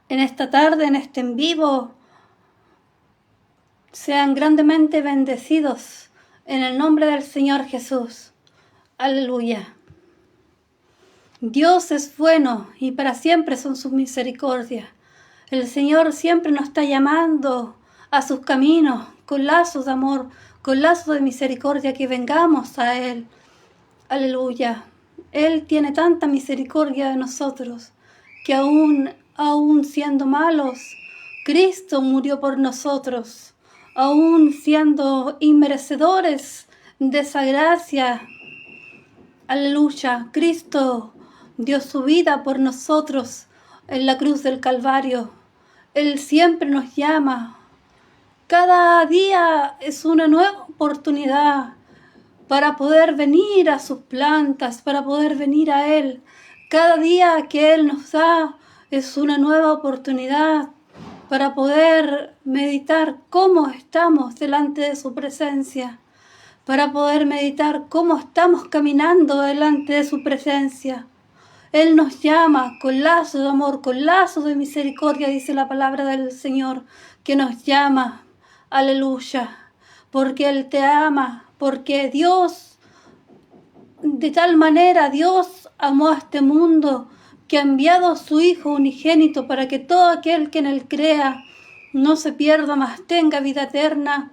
en esta tarde, en este en vivo, sean grandemente bendecidos en el nombre del Señor Jesús. Aleluya. Dios es bueno y para siempre son sus misericordias. El Señor siempre nos está llamando a sus caminos con lazos de amor, con lazos de misericordia, que vengamos a Él. Aleluya. Él tiene tanta misericordia de nosotros que aún siendo malos, Cristo murió por nosotros. Aún siendo inmerecedores de esa gracia, aleluya, Cristo dio su vida por nosotros en la cruz del Calvario. Él siempre nos llama. Cada día es una nueva oportunidad para poder venir a sus plantas, para poder venir a Él. Cada día que Él nos da es una nueva oportunidad para poder meditar cómo estamos delante de su presencia, para poder meditar cómo estamos caminando delante de su presencia. Él nos llama con lazos de amor, con lazos de misericordia, dice la palabra del Señor, que nos llama. Aleluya. Porque Él te ama, porque Dios, de tal manera Dios amó a este mundo que ha enviado a su Hijo unigénito para que todo aquel que en Él crea no se pierda, mas tenga vida eterna.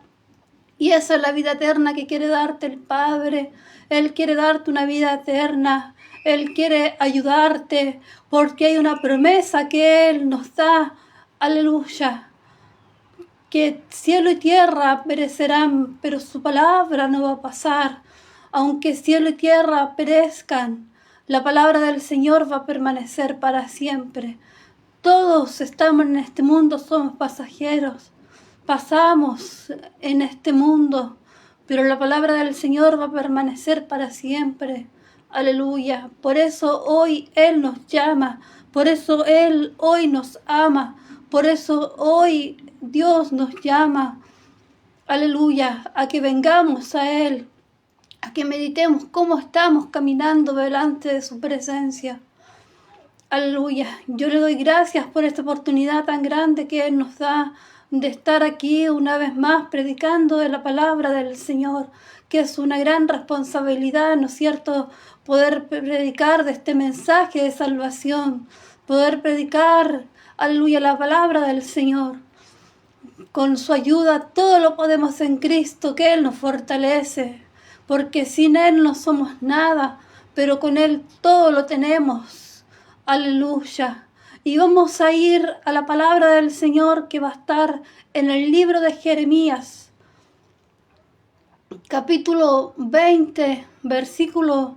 Y esa es la vida eterna que quiere darte el Padre. Él quiere darte una vida eterna. Él quiere ayudarte porque hay una promesa que Él nos da. Aleluya. Que cielo y tierra perecerán, pero su palabra no va a pasar. Aunque cielo y tierra perezcan, la palabra del Señor va a permanecer para siempre. Todos estamos en este mundo, somos pasajeros. Pasamos en este mundo, pero la palabra del Señor va a permanecer para siempre. Aleluya. Por eso hoy Él nos llama, por eso Él hoy nos ama, por eso hoy Dios nos llama. Aleluya, a que vengamos a Él, a que meditemos cómo estamos caminando delante de su presencia. Aleluya, yo le doy gracias por esta oportunidad tan grande que Él nos da de estar aquí una vez más predicando de la palabra del Señor, que es una gran responsabilidad, ¿no es cierto?, poder predicar de este mensaje de salvación, poder predicar, aleluya, la palabra del Señor. Con su ayuda todo lo podemos en Cristo, que Él nos fortalece, porque sin Él no somos nada, pero con Él todo lo tenemos. Aleluya. Y vamos a ir a la palabra del Señor que va a estar en el libro de Jeremías, capítulo 20, versículo,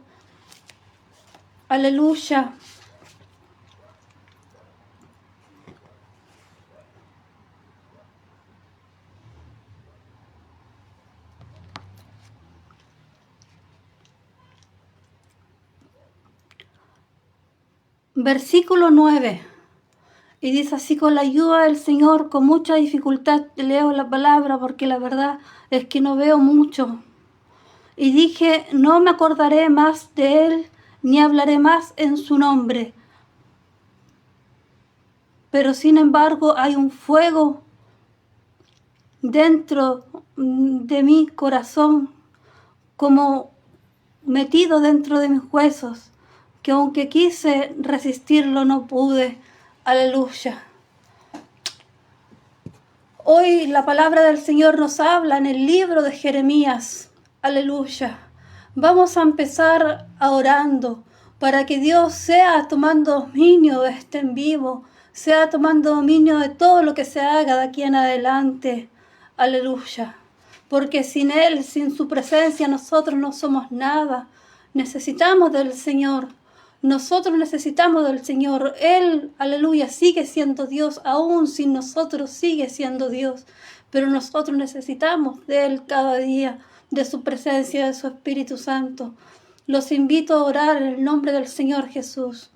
aleluya, versículo 9. Y dice así: con la ayuda del Señor, con mucha dificultad leo la palabra, porque la verdad es que no veo mucho. Y dije: no me acordaré más de Él, ni hablaré más en su nombre. Pero sin embargo hay un fuego dentro de mi corazón, como metido dentro de mis huesos, que aunque quise resistirlo no pude. Aleluya. Hoy la palabra del Señor nos habla en el libro de Jeremías. Aleluya. Vamos a empezar orando para que Dios sea tomando dominio de este en vivo, sea tomando dominio de todo lo que se haga de aquí en adelante. Aleluya. Porque sin Él, sin su presencia, nosotros no somos nada. Necesitamos del Señor. Nosotros necesitamos del Señor. Él, aleluya, sigue siendo Dios. Aún sin nosotros sigue siendo Dios. Pero nosotros necesitamos de Él cada día, de su presencia, de su Espíritu Santo. Los invito a orar en el nombre del Señor Jesús.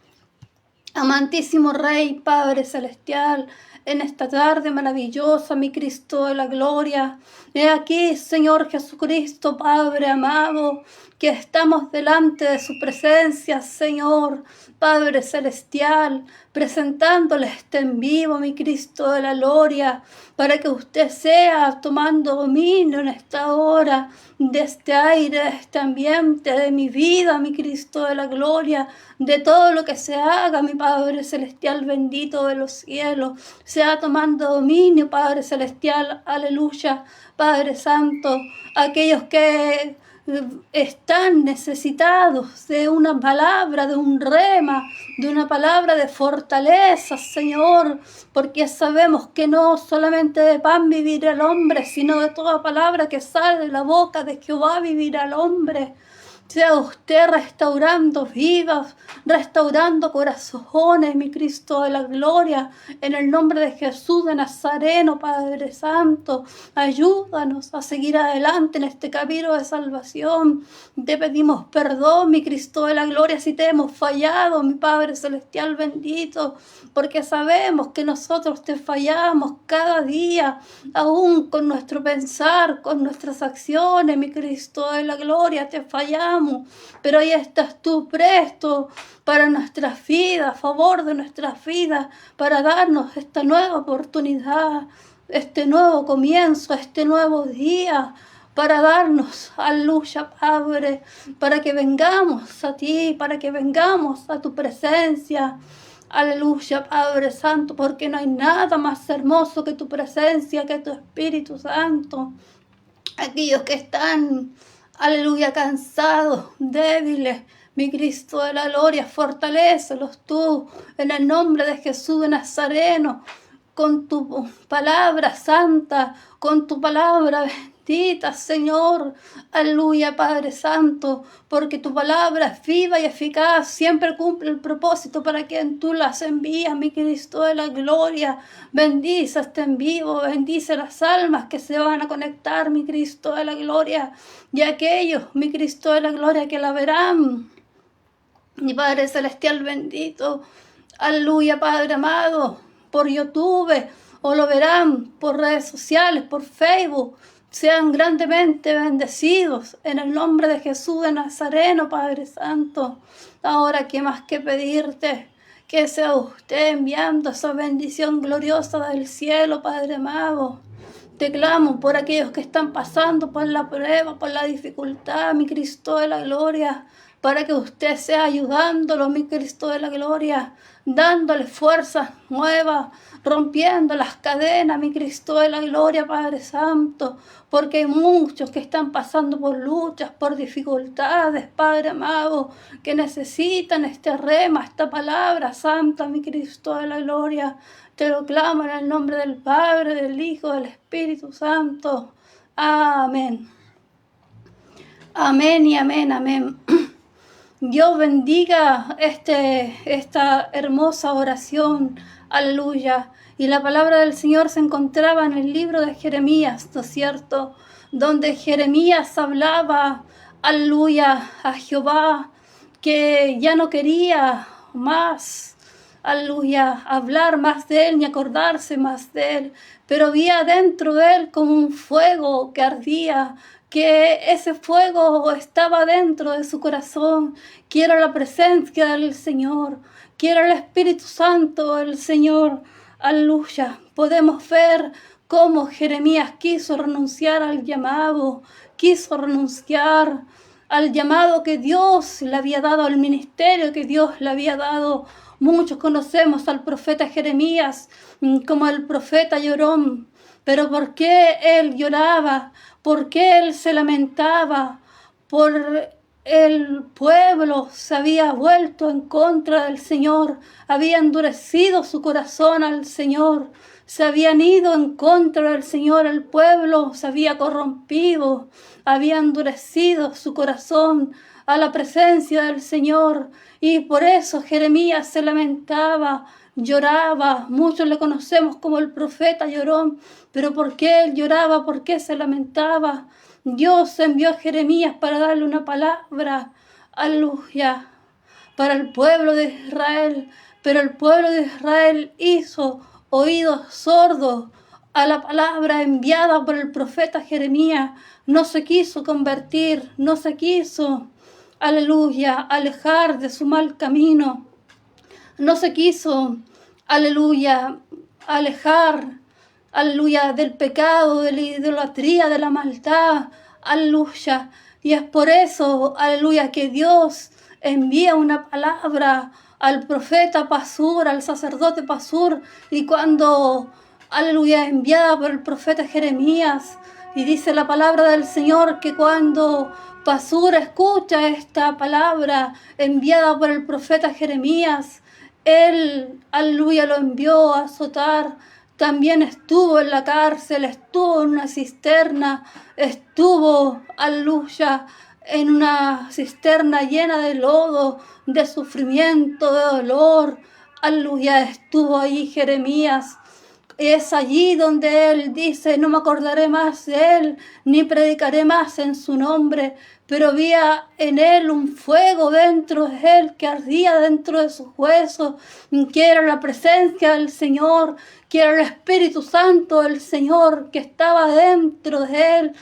Amantísimo Rey, Padre Celestial, en esta tarde maravillosa, mi Cristo de la gloria. He aquí, Señor Jesucristo, Padre amado, que estamos delante de su presencia, Señor, Padre Celestial, presentándole este en vivo, mi Cristo de la gloria, para que usted sea tomando dominio en esta hora de este aire, de este ambiente, de mi vida, mi Cristo de la gloria, de todo lo que se haga, mi Padre Celestial bendito de los cielos, sea tomando dominio, Padre Celestial, aleluya, Padre Santo, aquellos que están necesitados de una palabra, de un rema, de una palabra de fortaleza, Señor, porque sabemos que no solamente de pan vivirá el hombre, sino de toda palabra que sale de la boca de Jehová vivirá el hombre. Sea usted restaurando vidas, restaurando corazones, mi Cristo de la gloria, en el nombre de Jesús de Nazareno, Padre Santo. Ayúdanos a seguir adelante en este camino de salvación. Te pedimos perdón, mi Cristo de la gloria, si te hemos fallado, mi Padre Celestial bendito, porque sabemos que nosotros te fallamos cada día, aún con nuestro pensar, con nuestras acciones, mi Cristo de la gloria, te fallamos. Pero ahí estás tú presto para nuestras vidas, a favor de nuestras vidas, para darnos esta nueva oportunidad, este nuevo comienzo, este nuevo día, para darnos, aleluya, Padre, para que vengamos a ti, para que vengamos a tu presencia. Aleluya, Padre Santo, porque no hay nada más hermoso que tu presencia, que tu Espíritu Santo. Aquellos que están, aleluya, cansados, débiles, mi Cristo de la gloria, fortalécelos tú en el nombre de Jesús de Nazareno, con tu palabra santa, con tu palabra bendita, Señor. Aleluya, Padre Santo, porque tu palabra es viva y eficaz, siempre cumple el propósito para quien tú las envías, mi Cristo de la gloria. Bendice este en vivo, bendice las almas que se van a conectar, mi Cristo de la gloria, y aquellos, mi Cristo de la gloria, que la verán. Mi Padre Celestial bendito, aleluya, Padre amado, por YouTube, o lo verán por redes sociales, por Facebook. Sean grandemente bendecidos en el nombre de Jesús de Nazareno, Padre Santo. Ahora, ¿qué más que pedirte? Que sea usted enviando esa bendición gloriosa del cielo, Padre amado. Te clamo por aquellos que están pasando por la prueba, por la dificultad, mi Cristo de la gloria, para que usted sea ayudándolo, mi Cristo de la gloria, dándole fuerzas nuevas, rompiendo las cadenas, mi Cristo de la gloria, Padre Santo, porque hay muchos que están pasando por luchas, por dificultades, Padre amado, que necesitan este rema, esta palabra santa, mi Cristo de la gloria. Te lo clamo en el nombre del Padre, del Hijo, del Espíritu Santo. Amén. Amén y amén, amén. Dios bendiga esta hermosa oración, aleluya. Y la palabra del Señor se encontraba en el libro de Jeremías, ¿no es cierto? Donde Jeremías hablaba, aleluya, a Jehová, que ya no quería más, aleluya, hablar más de él, ni acordarse más de él, pero había dentro de él como un fuego que ardía, que ese fuego estaba dentro de su corazón, que era la presencia del Señor, que era el Espíritu Santo del Señor. Aleluya. Podemos ver cómo Jeremías quiso renunciar al llamado, quiso renunciar al llamado que Dios le había dado, al ministerio que Dios le había dado. Muchos conocemos al profeta Jeremías como el profeta llorón, pero ¿por qué él lloraba? ¿Por qué él se lamentaba? Por el pueblo se había vuelto en contra del Señor, había endurecido su corazón al Señor, se habían ido en contra del Señor, el pueblo se había corrompido, había endurecido su corazón a la presencia del Señor, y por eso Jeremías se lamentaba, lloraba. Muchos le conocemos como el profeta llorón, pero ¿por qué él lloraba? ¿Por qué se lamentaba? Dios envió a Jeremías para darle una palabra, aleluya, para el pueblo de Israel, pero el pueblo de Israel hizo oídos sordos a la palabra enviada por el profeta Jeremías, no se quiso convertir, no se quiso, aleluya, alejar de su mal camino, no se quiso, aleluya, alejar, aleluya, del pecado, de la idolatría, de la maldad, aleluya. Y es por eso, aleluya, que Dios envía una palabra al profeta Pasur, al sacerdote Pasur, y cuando, aleluya, enviada por el profeta Jeremías, y dice la palabra del Señor que cuando Pasur escucha esta palabra enviada por el profeta Jeremías, él, aleluya, lo envió a azotar. También estuvo en la cárcel, estuvo en una cisterna, estuvo, aleluya, en una cisterna llena de lodo, de sufrimiento, de dolor. Aleluya, estuvo ahí Jeremías. Es allí donde él dice, no me acordaré más de él, ni predicaré más en su nombre, pero había en él un fuego dentro de él que ardía dentro de sus huesos, que era la presencia del Señor, que era el Espíritu Santo del Señor que estaba dentro de él,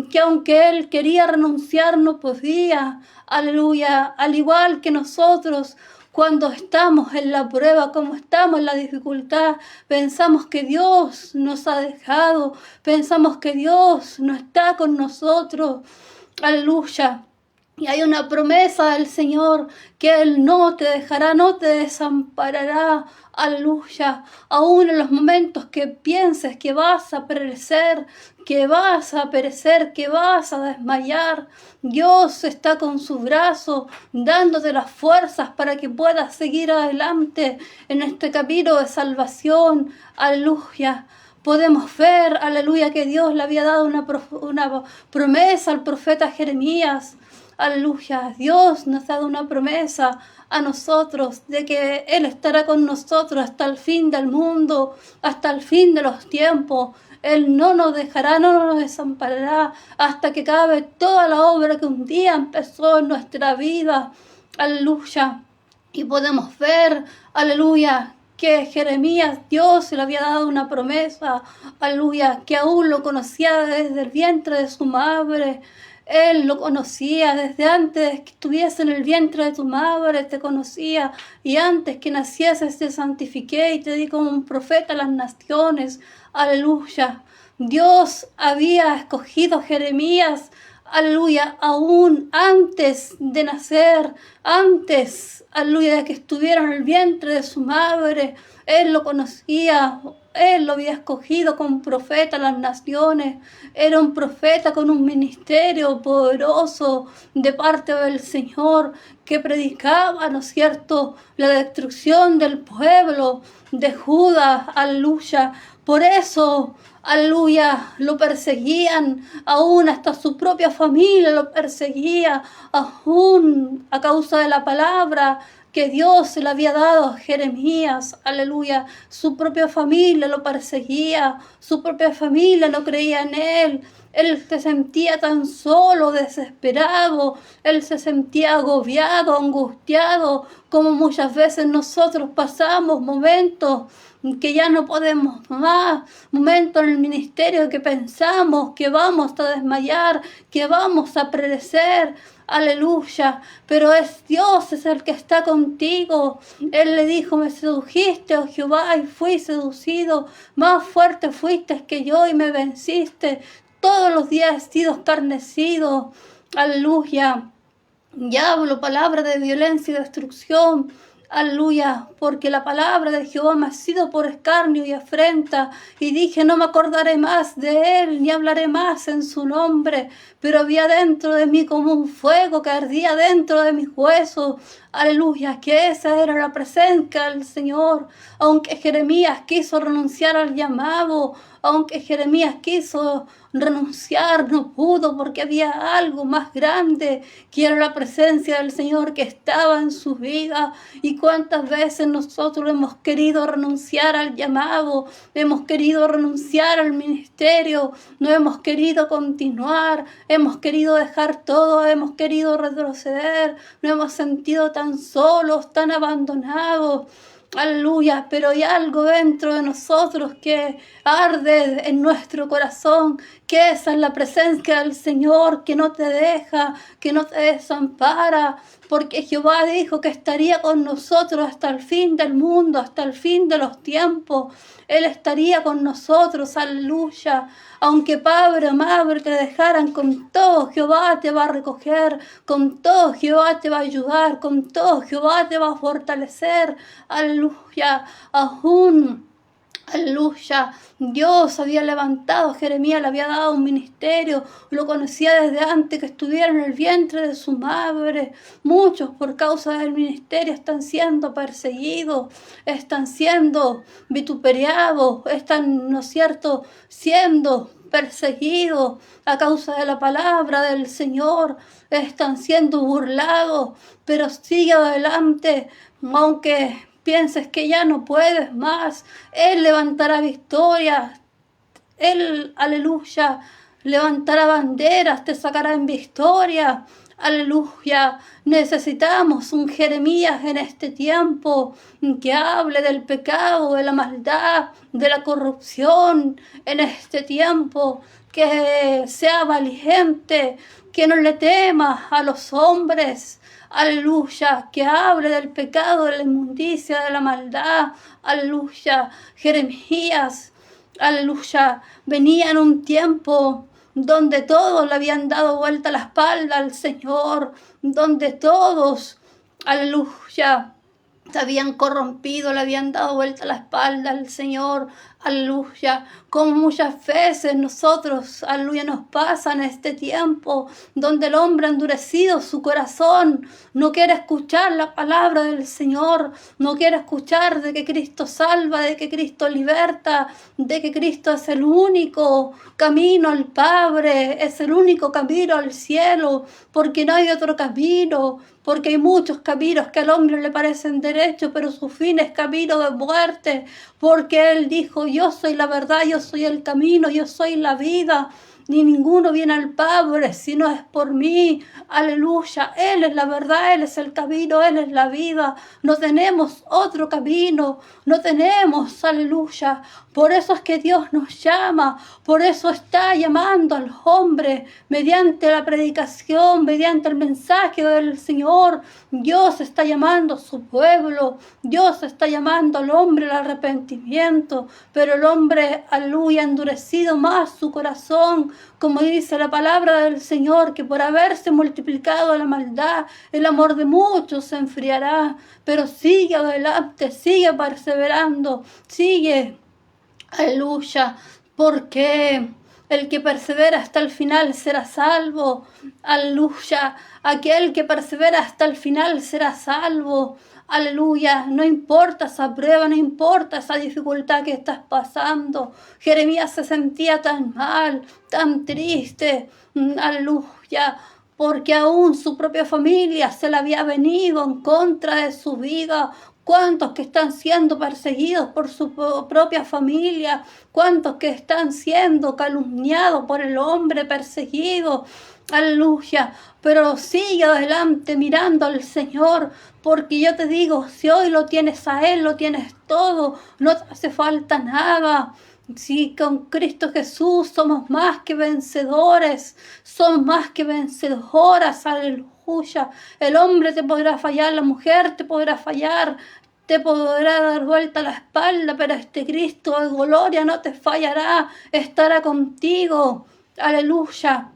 que aunque él quería renunciar no podía, aleluya, al igual que nosotros. Cuando estamos en la prueba, como estamos en la dificultad, pensamos que Dios nos ha dejado, pensamos que Dios no está con nosotros. Aleluya. Y hay una promesa del Señor que Él no te dejará, no te desamparará. Aleluya. Aún en los momentos que pienses que vas a perecer, que vas a perecer, que vas a desmayar, Dios está con su brazo dándote las fuerzas para que puedas seguir adelante en este camino de salvación. Aleluya. Podemos ver, aleluya, que Dios le había dado una promesa al profeta Jeremías. Aleluya, Dios nos ha dado una promesa a nosotros de que Él estará con nosotros hasta el fin del mundo, hasta el fin de los tiempos. Él no nos dejará, no nos desamparará hasta que acabe toda la obra que un día empezó en nuestra vida. Aleluya. Y podemos ver, aleluya, que Jeremías, Dios le había dado una promesa, aleluya, que aún lo conocía desde el vientre de su madre. Él lo conocía desde antes que estuviese en el vientre de tu madre, te conocía, y antes que nacieses te santifiqué y te di como un profeta a las naciones. Aleluya. Dios había escogido a Jeremías, aleluya, aún antes de nacer, antes, aleluya, de que estuviera en el vientre de su madre. Él lo conocía, Él lo había escogido como profeta a las naciones. Era un profeta con un ministerio poderoso de parte del Señor que predicaba, ¿no es cierto?, la destrucción del pueblo de Judá, aleluya. Por eso, aleluya, lo perseguían, aún hasta su propia familia lo perseguía, aún a causa de la palabra que Dios le había dado a Jeremías, aleluya. Su propia familia lo perseguía, su propia familia no creía en él. Él se sentía tan solo, desesperado, él se sentía agobiado, angustiado, como muchas veces nosotros pasamos momentos que ya no podemos más, momentos en el ministerio que pensamos que vamos a desmayar, que vamos a perecer. Aleluya, pero es Dios, es el que está contigo. Él le dijo, me sedujiste, oh Jehová, y fui seducido, más fuerte fuiste que yo y me venciste. Todos los días he sido escarnecido. Aleluya. Y hablo palabra de violencia y destrucción. Aleluya, porque la palabra de Jehová me ha sido por escarnio y afrenta. Y dije, no me acordaré más de él, ni hablaré más en su nombre. Pero había dentro de mí como un fuego que ardía dentro de mis huesos. Aleluya, que esa era la presencia del Señor. Aunque Jeremías quiso renunciar al llamado, aunque Jeremías quiso renunciar, no pudo, porque había algo más grande, que era la presencia del Señor que estaba en su vida. Y cuántas veces nosotros hemos querido renunciar al llamado, hemos querido renunciar al ministerio, no hemos querido continuar, hemos querido dejar todo, hemos querido retroceder, nos hemos sentido tan solos, tan abandonados. aleluya, pero hay algo dentro de nosotros que arde en nuestro corazón, que esa es la presencia del Señor, que no te deja, que no te desampara, porque Jehová dijo que estaría con nosotros hasta el fin del mundo, hasta el fin de los tiempos. Él estaría con nosotros, aleluya. Aunque padre o madre te dejaran, con todo Jehová te va a recoger, con todo Jehová te va a ayudar, con todo Jehová te va a fortalecer, aleluya. Aún, aleluya, Dios había levantado a Jeremías, le había dado un ministerio, lo conocía desde antes que estuviera en el vientre de su madre. Muchos por causa del ministerio están siendo perseguidos, están siendo vituperiados, están, ¿no es cierto?, siendo perseguidos a causa de la palabra del Señor, están siendo burlados, pero sigue adelante, aunque pienses que ya no puedes más, Él levantará victorias, Él, aleluya, levantará banderas, te sacará en victoria, aleluya. Necesitamos un Jeremías en este tiempo que hable del pecado, de la maldad, de la corrupción en este tiempo, que sea valiente, que no le tema a los hombres, aleluya, que hable del pecado, de la inmundicia, de la maldad, aleluya. Jeremías, aleluya, venía en un tiempo donde todos le habían dado vuelta la espalda al Señor, donde todos, aleluya, se habían corrompido, le habían dado vuelta la espalda al Señor, aleluya, como muchas veces nosotros, aleluya, nos pasa en este tiempo, donde el hombre ha endurecido su corazón, no quiere escuchar la palabra del Señor, no quiere escuchar de que Cristo salva, de que Cristo liberta, de que Cristo es el único camino al Padre, es el único camino al cielo, porque no hay otro camino, porque hay muchos caminos que al hombre le parecen derechos, pero su fin es camino de muerte, porque Él dijo, yo soy la verdad, yo soy el camino, yo soy la vida, ni ninguno viene al Padre si no es por mí, aleluya. Él es la verdad, Él es el camino, Él es la vida, no tenemos otro camino, no tenemos, aleluya. Por eso es que Dios nos llama, por eso está llamando al hombre mediante la predicación, mediante el mensaje del Señor. Dios está llamando a su pueblo, Dios está llamando al hombre al arrepentimiento, pero el hombre, aleluya, ha endurecido más su corazón, como dice la palabra del Señor, que por haberse multiplicado la maldad, el amor de muchos se enfriará, pero sigue adelante, sigue perseverando, sigue, aleluya, porque el que persevera hasta el final será salvo, aleluya, aquel que persevera hasta el final será salvo, aleluya. No importa esa prueba, no importa esa dificultad que estás pasando. Jeremías se sentía tan mal, tan triste, aleluya, porque aún su propia familia se le había venido en contra de su vida. ¿Cuántos que están siendo perseguidos por su propia familia? ¿Cuántos que están siendo calumniados por el hombre perseguido? Aleluya, pero sigue adelante mirando al Señor, porque yo te digo, si hoy lo tienes a Él, lo tienes todo, no te hace falta nada. Si con Cristo Jesús somos más que vencedores, somos más que vencedoras, aleluya. El hombre te podrá fallar, la mujer te podrá fallar, te podrá dar vuelta la espalda, pero este Cristo de gloria no te fallará, estará contigo, aleluya.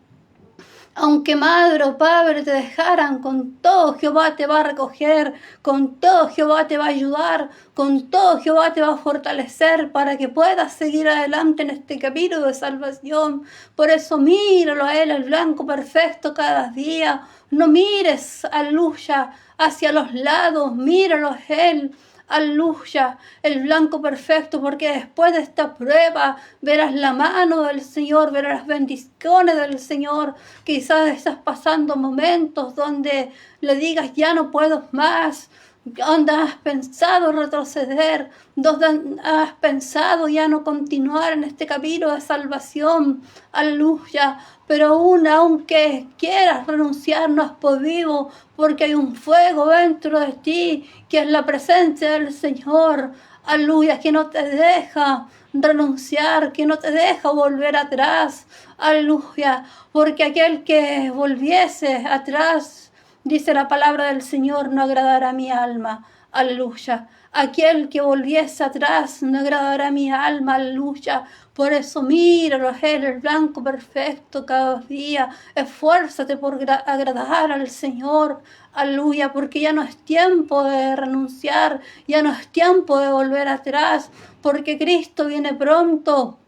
Aunque madre o padre te dejaran, con todo Jehová te va a recoger, con todo Jehová te va a ayudar, con todo Jehová te va a fortalecer para que puedas seguir adelante en este camino de salvación. Por eso míralo a Él, el blanco perfecto, cada día. No mires, aleluya, hacia los lados, míralo a Él. Aleluya, el blanco perfecto, porque después de esta prueba verás la mano del Señor, verás las bendiciones del Señor. Quizás estás pasando momentos donde le digas, ya no puedo más, ¿Dónde has pensado retroceder? ¿Dónde has pensado ya no continuar en este camino de salvación? Aleluya. Pero aunque quieras renunciar, no has podido, porque hay un fuego dentro de ti, que es la presencia del Señor. Aleluya, que no te deja renunciar, que no te deja volver atrás. Aleluya, porque aquel que volviese atrás, dice la palabra del Señor, no agradará a mi alma. Aleluya. Aquel que volviese atrás no agradará a mi alma. Aleluya. Por eso míralo, Él, el blanco perfecto cada día. Esfuérzate por agradar al Señor. Aleluya. Porque ya no es tiempo de renunciar. Ya no es tiempo de volver atrás. Porque Cristo viene pronto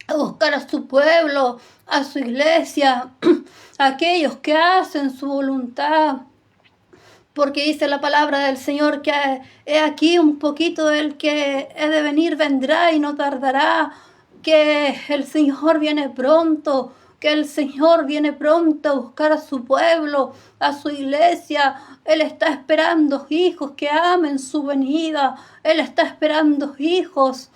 a buscar a su pueblo, a su iglesia, a aquellos que hacen su voluntad. Porque dice la palabra del Señor que he aquí un poquito del que he de venir vendrá y no tardará, que el Señor viene pronto, que el Señor viene pronto a buscar a su pueblo, a su iglesia. Él está esperando hijos que amen su venida. Él está esperando hijos,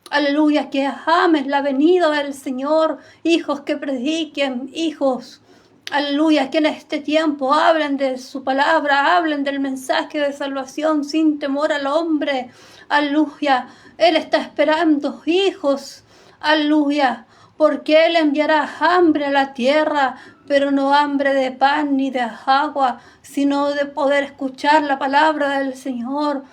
aleluya, que amen la venida del Señor, hijos que prediquen, hijos, aleluya, que en este tiempo hablen de su palabra, hablen del mensaje de salvación sin temor al hombre. Aleluya, Él está esperando hijos. Aleluya, porque Él enviará hambre a la tierra, pero no hambre de pan ni de agua, sino de poder escuchar la palabra del Señor.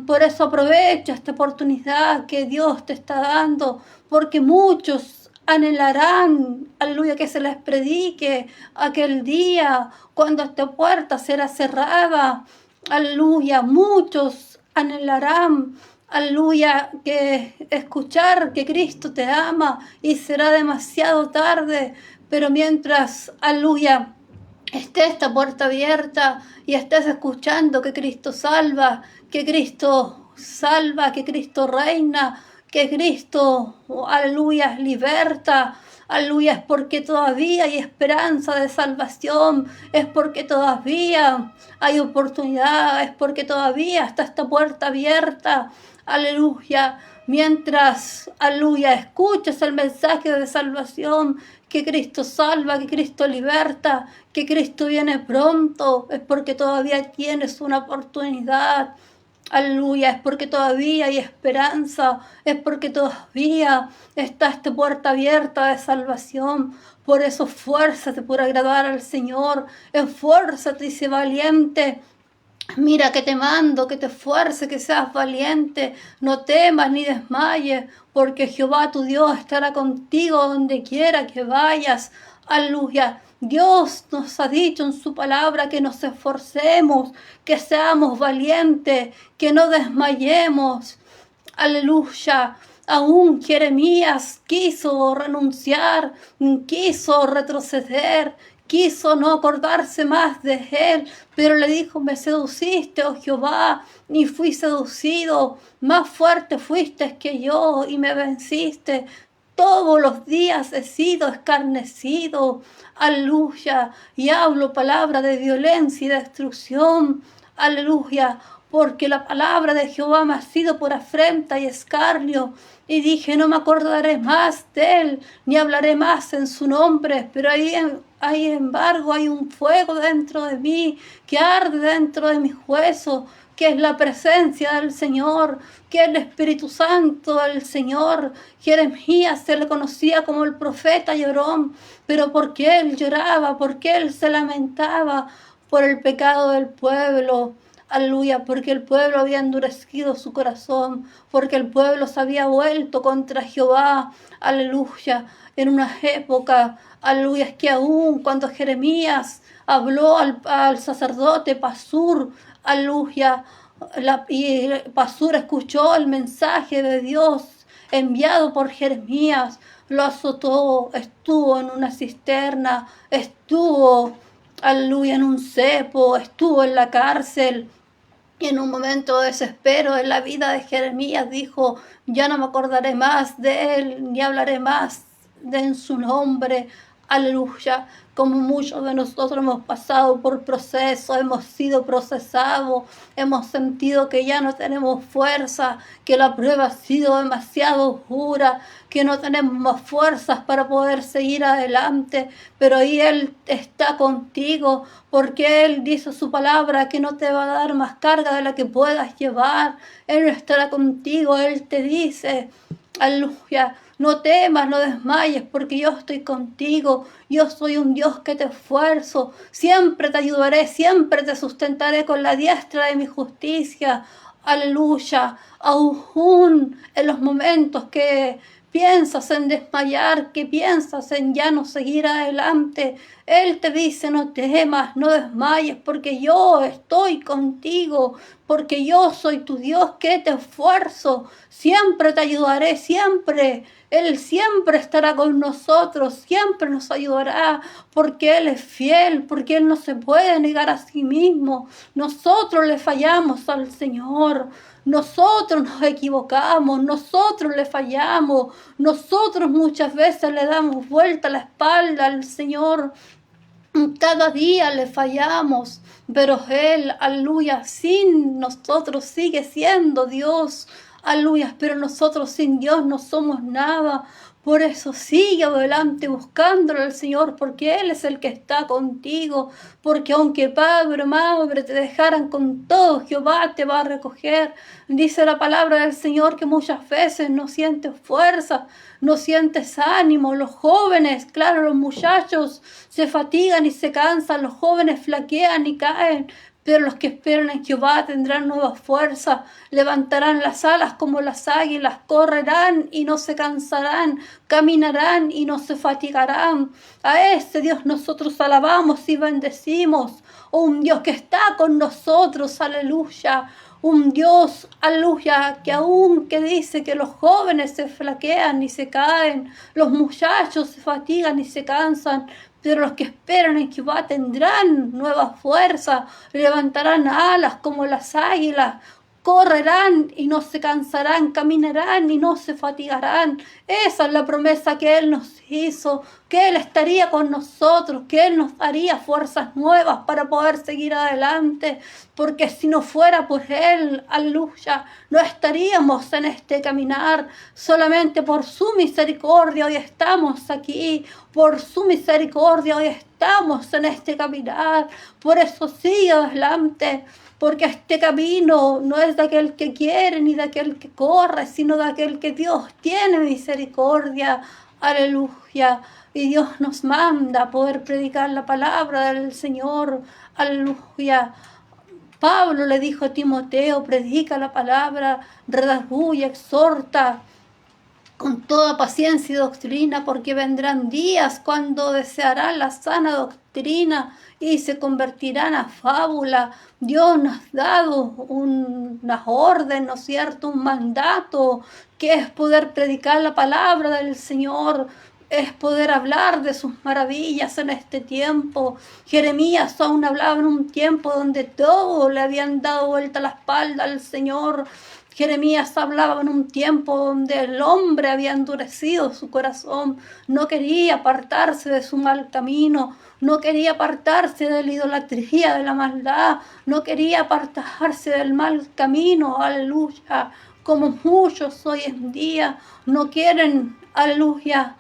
Por eso aprovecha esta oportunidad que Dios te está dando, porque muchos anhelarán, aleluya, que se les predique aquel día cuando esta puerta será cerrada. Aleluya, muchos anhelarán, aleluya, que escuchar que Cristo te ama, y será demasiado tarde. Pero mientras, aleluya, esté esta puerta abierta y estés escuchando que Cristo salva, que Cristo salva, que Cristo reina, que Cristo, aleluya, liberta, aleluya, es porque todavía hay esperanza de salvación, es porque todavía hay oportunidad, es porque todavía está esta puerta abierta, aleluya. Mientras, aleluya, escuchas el mensaje de salvación, que Cristo salva, que Cristo liberta, que Cristo viene pronto, es porque todavía tienes una oportunidad. Aleluya, es porque todavía hay esperanza, es porque todavía está esta puerta abierta de salvación. Por eso esfuérzate por agradar al Señor, esfuérzate y sé valiente. Mira que te mando, que te esfuerces, que seas valiente, no temas ni desmayes, porque Jehová tu Dios estará contigo donde quiera que vayas. Aleluya. Dios nos ha dicho en su palabra que nos esforcemos, que seamos valientes, que no desmayemos. Aleluya. Aún Jeremías quiso renunciar, quiso retroceder, quiso no acordarse más de él, pero le dijo: me seduciste, oh Jehová, y fui seducido, más fuerte fuiste que yo y me venciste. Todos los días he sido escarnecido, aleluya, y hablo palabra de violencia y destrucción, aleluya, porque la palabra de Jehová me ha sido por afrenta y escarnio. Y dije: no me acordaré más de él, ni hablaré más en su nombre. Pero ahí embargo hay un fuego dentro de mí, que arde dentro de mis huesos, que es la presencia del Señor, que es el Espíritu Santo del Señor. Jeremías se le conocía como el profeta llorón, pero porque él lloraba, porque él se lamentaba por el pecado del pueblo. Aleluya, porque el pueblo había endurecido su corazón, porque el pueblo se había vuelto contra Jehová. Aleluya, en una época, aleluya, es que aún cuando Jeremías habló al sacerdote Pasur, aleluya, y Pasur escuchó el mensaje de Dios enviado por Jeremías, lo azotó, estuvo en una cisterna, estuvo, aleluya, en un cepo, estuvo en la cárcel. Y en un momento de desespero en la vida de Jeremías dijo: ya no me acordaré más de él, ni hablaré más en su nombre. Aleluya, como muchos de nosotros hemos pasado por procesos, hemos sido procesados, hemos sentido que ya no tenemos fuerza, que la prueba ha sido demasiado dura, que no tenemos más fuerzas para poder seguir adelante, pero ahí Él está contigo, porque Él dice su palabra que no te va a dar más carga de la que puedas llevar. Él estará contigo, Él te dice, aleluya, no temas, no desmayes, porque yo estoy contigo. Yo soy un Dios que te esfuerzo. Siempre te ayudaré, siempre te sustentaré con la diestra de mi justicia. Aleluya. Aún en los momentos que piensas en desmayar, que piensas en ya no seguir adelante, Él te dice, no temas, no desmayes, porque yo estoy contigo, porque yo soy tu Dios que te esfuerzo, siempre te ayudaré, siempre. Él siempre estará con nosotros, siempre nos ayudará, porque Él es fiel, porque Él no se puede negar a sí mismo. Nosotros le fallamos al Señor. Nosotros nos equivocamos, nosotros le fallamos, nosotros muchas veces le damos vuelta a la espalda al Señor. Cada día le fallamos, pero Él, aleluya, sin nosotros sigue siendo Dios, aleluya, pero nosotros sin Dios no somos nada. Por eso sigue adelante buscándolo al Señor, porque Él es el que está contigo, porque aunque padre o madre te dejaran con todo, Jehová te va a recoger. Dice la palabra del Señor que muchas veces no sientes fuerza, no sientes ánimo. Los jóvenes, claro, los muchachos se fatigan y se cansan, los jóvenes flaquean y caen, pero los que esperan en Jehová tendrán nuevas fuerzas, levantarán las alas como las águilas, correrán y no se cansarán, caminarán y no se fatigarán. A ese Dios nosotros alabamos y bendecimos, un Dios que está con nosotros, aleluya. Un Dios, aleluya, que aún que dice que los jóvenes se flaquean y se caen, los muchachos se fatigan y se cansan, pero los que esperan en Jehová tendrán nueva fuerza, levantarán alas como las águilas, correrán y no se cansarán, caminarán y no se fatigarán. Esa es la promesa que Él nos hizo, que Él estaría con nosotros, que Él nos daría fuerzas nuevas para poder seguir adelante, porque si no fuera por Él, aleluya, no estaríamos en este caminar. Solamente por su misericordia hoy estamos aquí, por su misericordia hoy estamos en este caminar. Por eso sigue adelante, porque este camino no es de aquel que quiere ni de aquel que corre, sino de aquel que Dios tiene misericordia. Aleluya. Y Dios nos manda a poder predicar la palabra del Señor. Aleluya. Pablo le dijo a Timoteo, predica la palabra, redarguye, exhorta con toda paciencia y doctrina, porque vendrán días cuando desearán la sana doctrina y se convertirán a fábula. Dios nos ha dado una orden, ¿no es cierto?, un mandato, que es poder predicar la palabra del Señor, es poder hablar de sus maravillas en este tiempo. Jeremías aún hablaba en un tiempo donde todos le habían dado vuelta la espalda al Señor. Jeremías hablaba en un tiempo donde el hombre había endurecido su corazón, no quería apartarse de su mal camino, no quería apartarse de la idolatría, de la maldad, no quería apartarse del mal camino, aleluya, como muchos hoy en día no quieren, aleluya,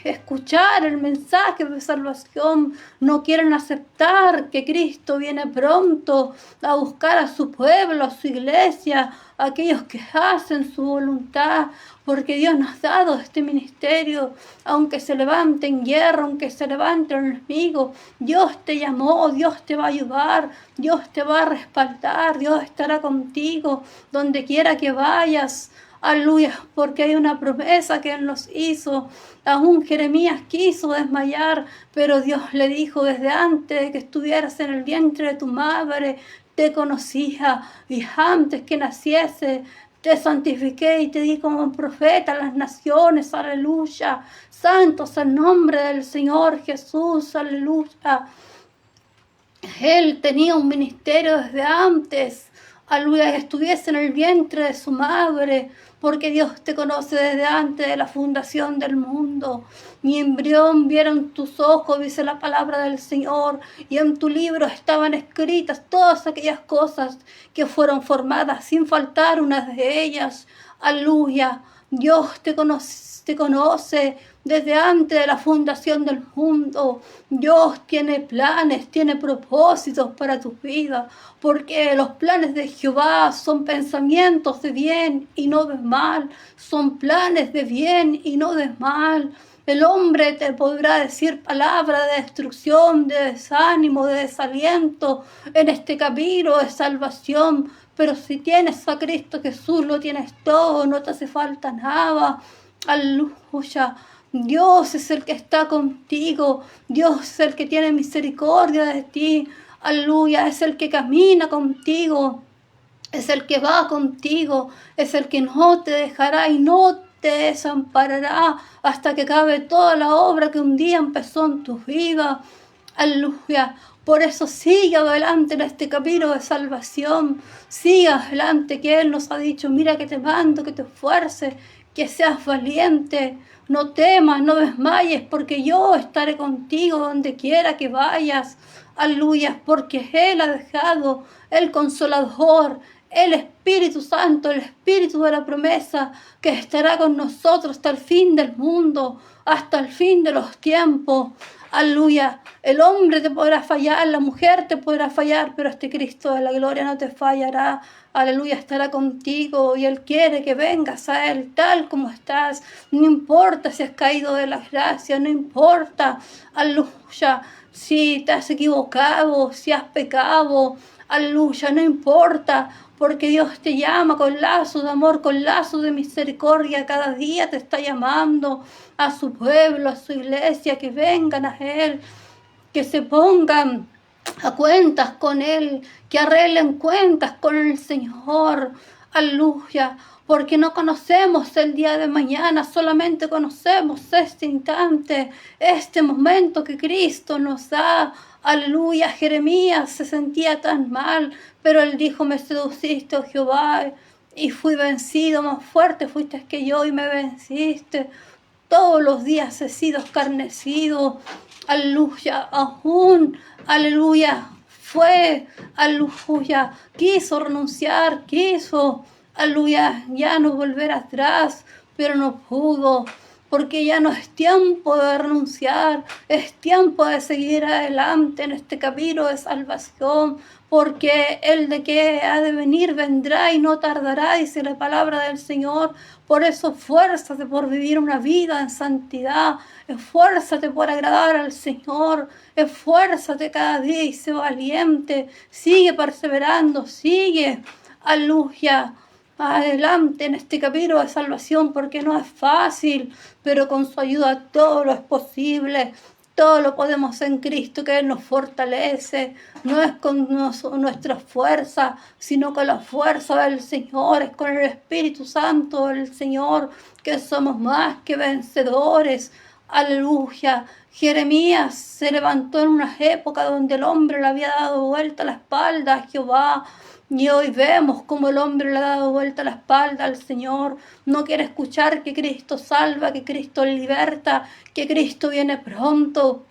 escuchar el mensaje de salvación, no quieren aceptar que Cristo viene pronto a buscar a su pueblo, a su iglesia, a aquellos que hacen su voluntad, porque Dios nos ha dado este ministerio. Aunque se levante en guerra, aunque se levante el enemigo, Dios te llamó, Dios te va a ayudar, Dios te va a respaldar, Dios estará contigo donde quiera que vayas. Aleluya, porque hay una promesa que Él nos hizo. Aún Jeremías quiso desmayar, pero Dios le dijo: desde antes de que estuvieras en el vientre de tu madre, te conocía, y antes que naciese, te santifiqué y te di como un profeta a las naciones. Aleluya, santo es el nombre del Señor Jesús. Aleluya. Él tenía un ministerio desde antes, aleluya, que estuviese en el vientre de su madre. porque Dios te conoce desde antes de la fundación del mundo. Mi embrión vieron tus ojos, dice la palabra del Señor, y en tu libro estaban escritas todas aquellas cosas que fueron formadas, sin faltar una de ellas. Aleluya. Dios te conoce desde antes de la fundación del mundo. Dios tiene planes, tiene propósitos para tu vida, porque los planes de Jehová son pensamientos de bien y no de mal, son planes de bien y no de mal. El hombre te podrá decir palabras de destrucción, de desánimo, de desaliento en este camino de salvación, pero si tienes a Cristo Jesús, lo tienes todo, no te hace falta nada. Aleluya. Dios es el que está contigo, Dios es el que tiene misericordia de ti. Aleluya, es el que camina contigo, es el que va contigo, es el que no te dejará y no te desamparará hasta que acabe toda la obra que un día empezó en tu vida. Aleluya. Por eso sigue adelante en este camino de salvación. Sigue adelante, que Él nos ha dicho, mira que te mando, que te esfuerces, que seas valiente. No temas, no desmayes, porque yo estaré contigo donde quiera que vayas. Aleluya, porque Él ha dejado el Consolador, el Espíritu Santo, el Espíritu de la promesa, que estará con nosotros hasta el fin del mundo, hasta el fin de los tiempos. Aleluya. El hombre te podrá fallar, la mujer te podrá fallar, pero este Cristo de la gloria no te fallará. Aleluya, estará contigo y Él quiere que vengas a Él tal como estás. No importa si has caído de la gracia, no importa, aleluya, si te has equivocado, si has pecado, aleluya, no importa, porque Dios te llama con lazos de amor, con lazos de misericordia. Cada día te está llamando a su pueblo, a su iglesia, que vengan a Él, que se pongan a cuentas con Él, que arreglen cuentas con el Señor. Aleluya, porque no conocemos el día de mañana, solamente conocemos este instante, este momento que Cristo nos da. Aleluya, Jeremías se sentía tan mal, pero él dijo, me seduciste, oh Jehová, y fui vencido, más fuerte fuiste que yo y me venciste. Todos los días he sido escarnecido. Aleluya, aún, aleluya, fue, aleluya, quiso renunciar, quiso, aleluya, ya no volver atrás, pero no pudo, porque ya no es tiempo de renunciar, es tiempo de seguir adelante en este camino de salvación, porque el de que ha de venir vendrá y no tardará, dice la palabra del Señor. Por eso esfuérzate por vivir una vida en santidad, esfuérzate por agradar al Señor, esfuérzate cada día y sé valiente, sigue perseverando, sigue, aleluya, adelante en este camino de salvación, porque no es fácil, pero con su ayuda todo lo es posible. Todo lo podemos en Cristo, que Él nos fortalece. No es con nuestra fuerza, sino con la fuerza del Señor. Es con el Espíritu Santo del Señor que somos más que vencedores. Aleluya. Jeremías se levantó en una época donde el hombre le había dado vuelta la espalda a Jehová. Y hoy vemos cómo el hombre le ha dado vuelta la espalda al Señor. No quiere escuchar que Cristo salva, que Cristo liberta, que Cristo viene pronto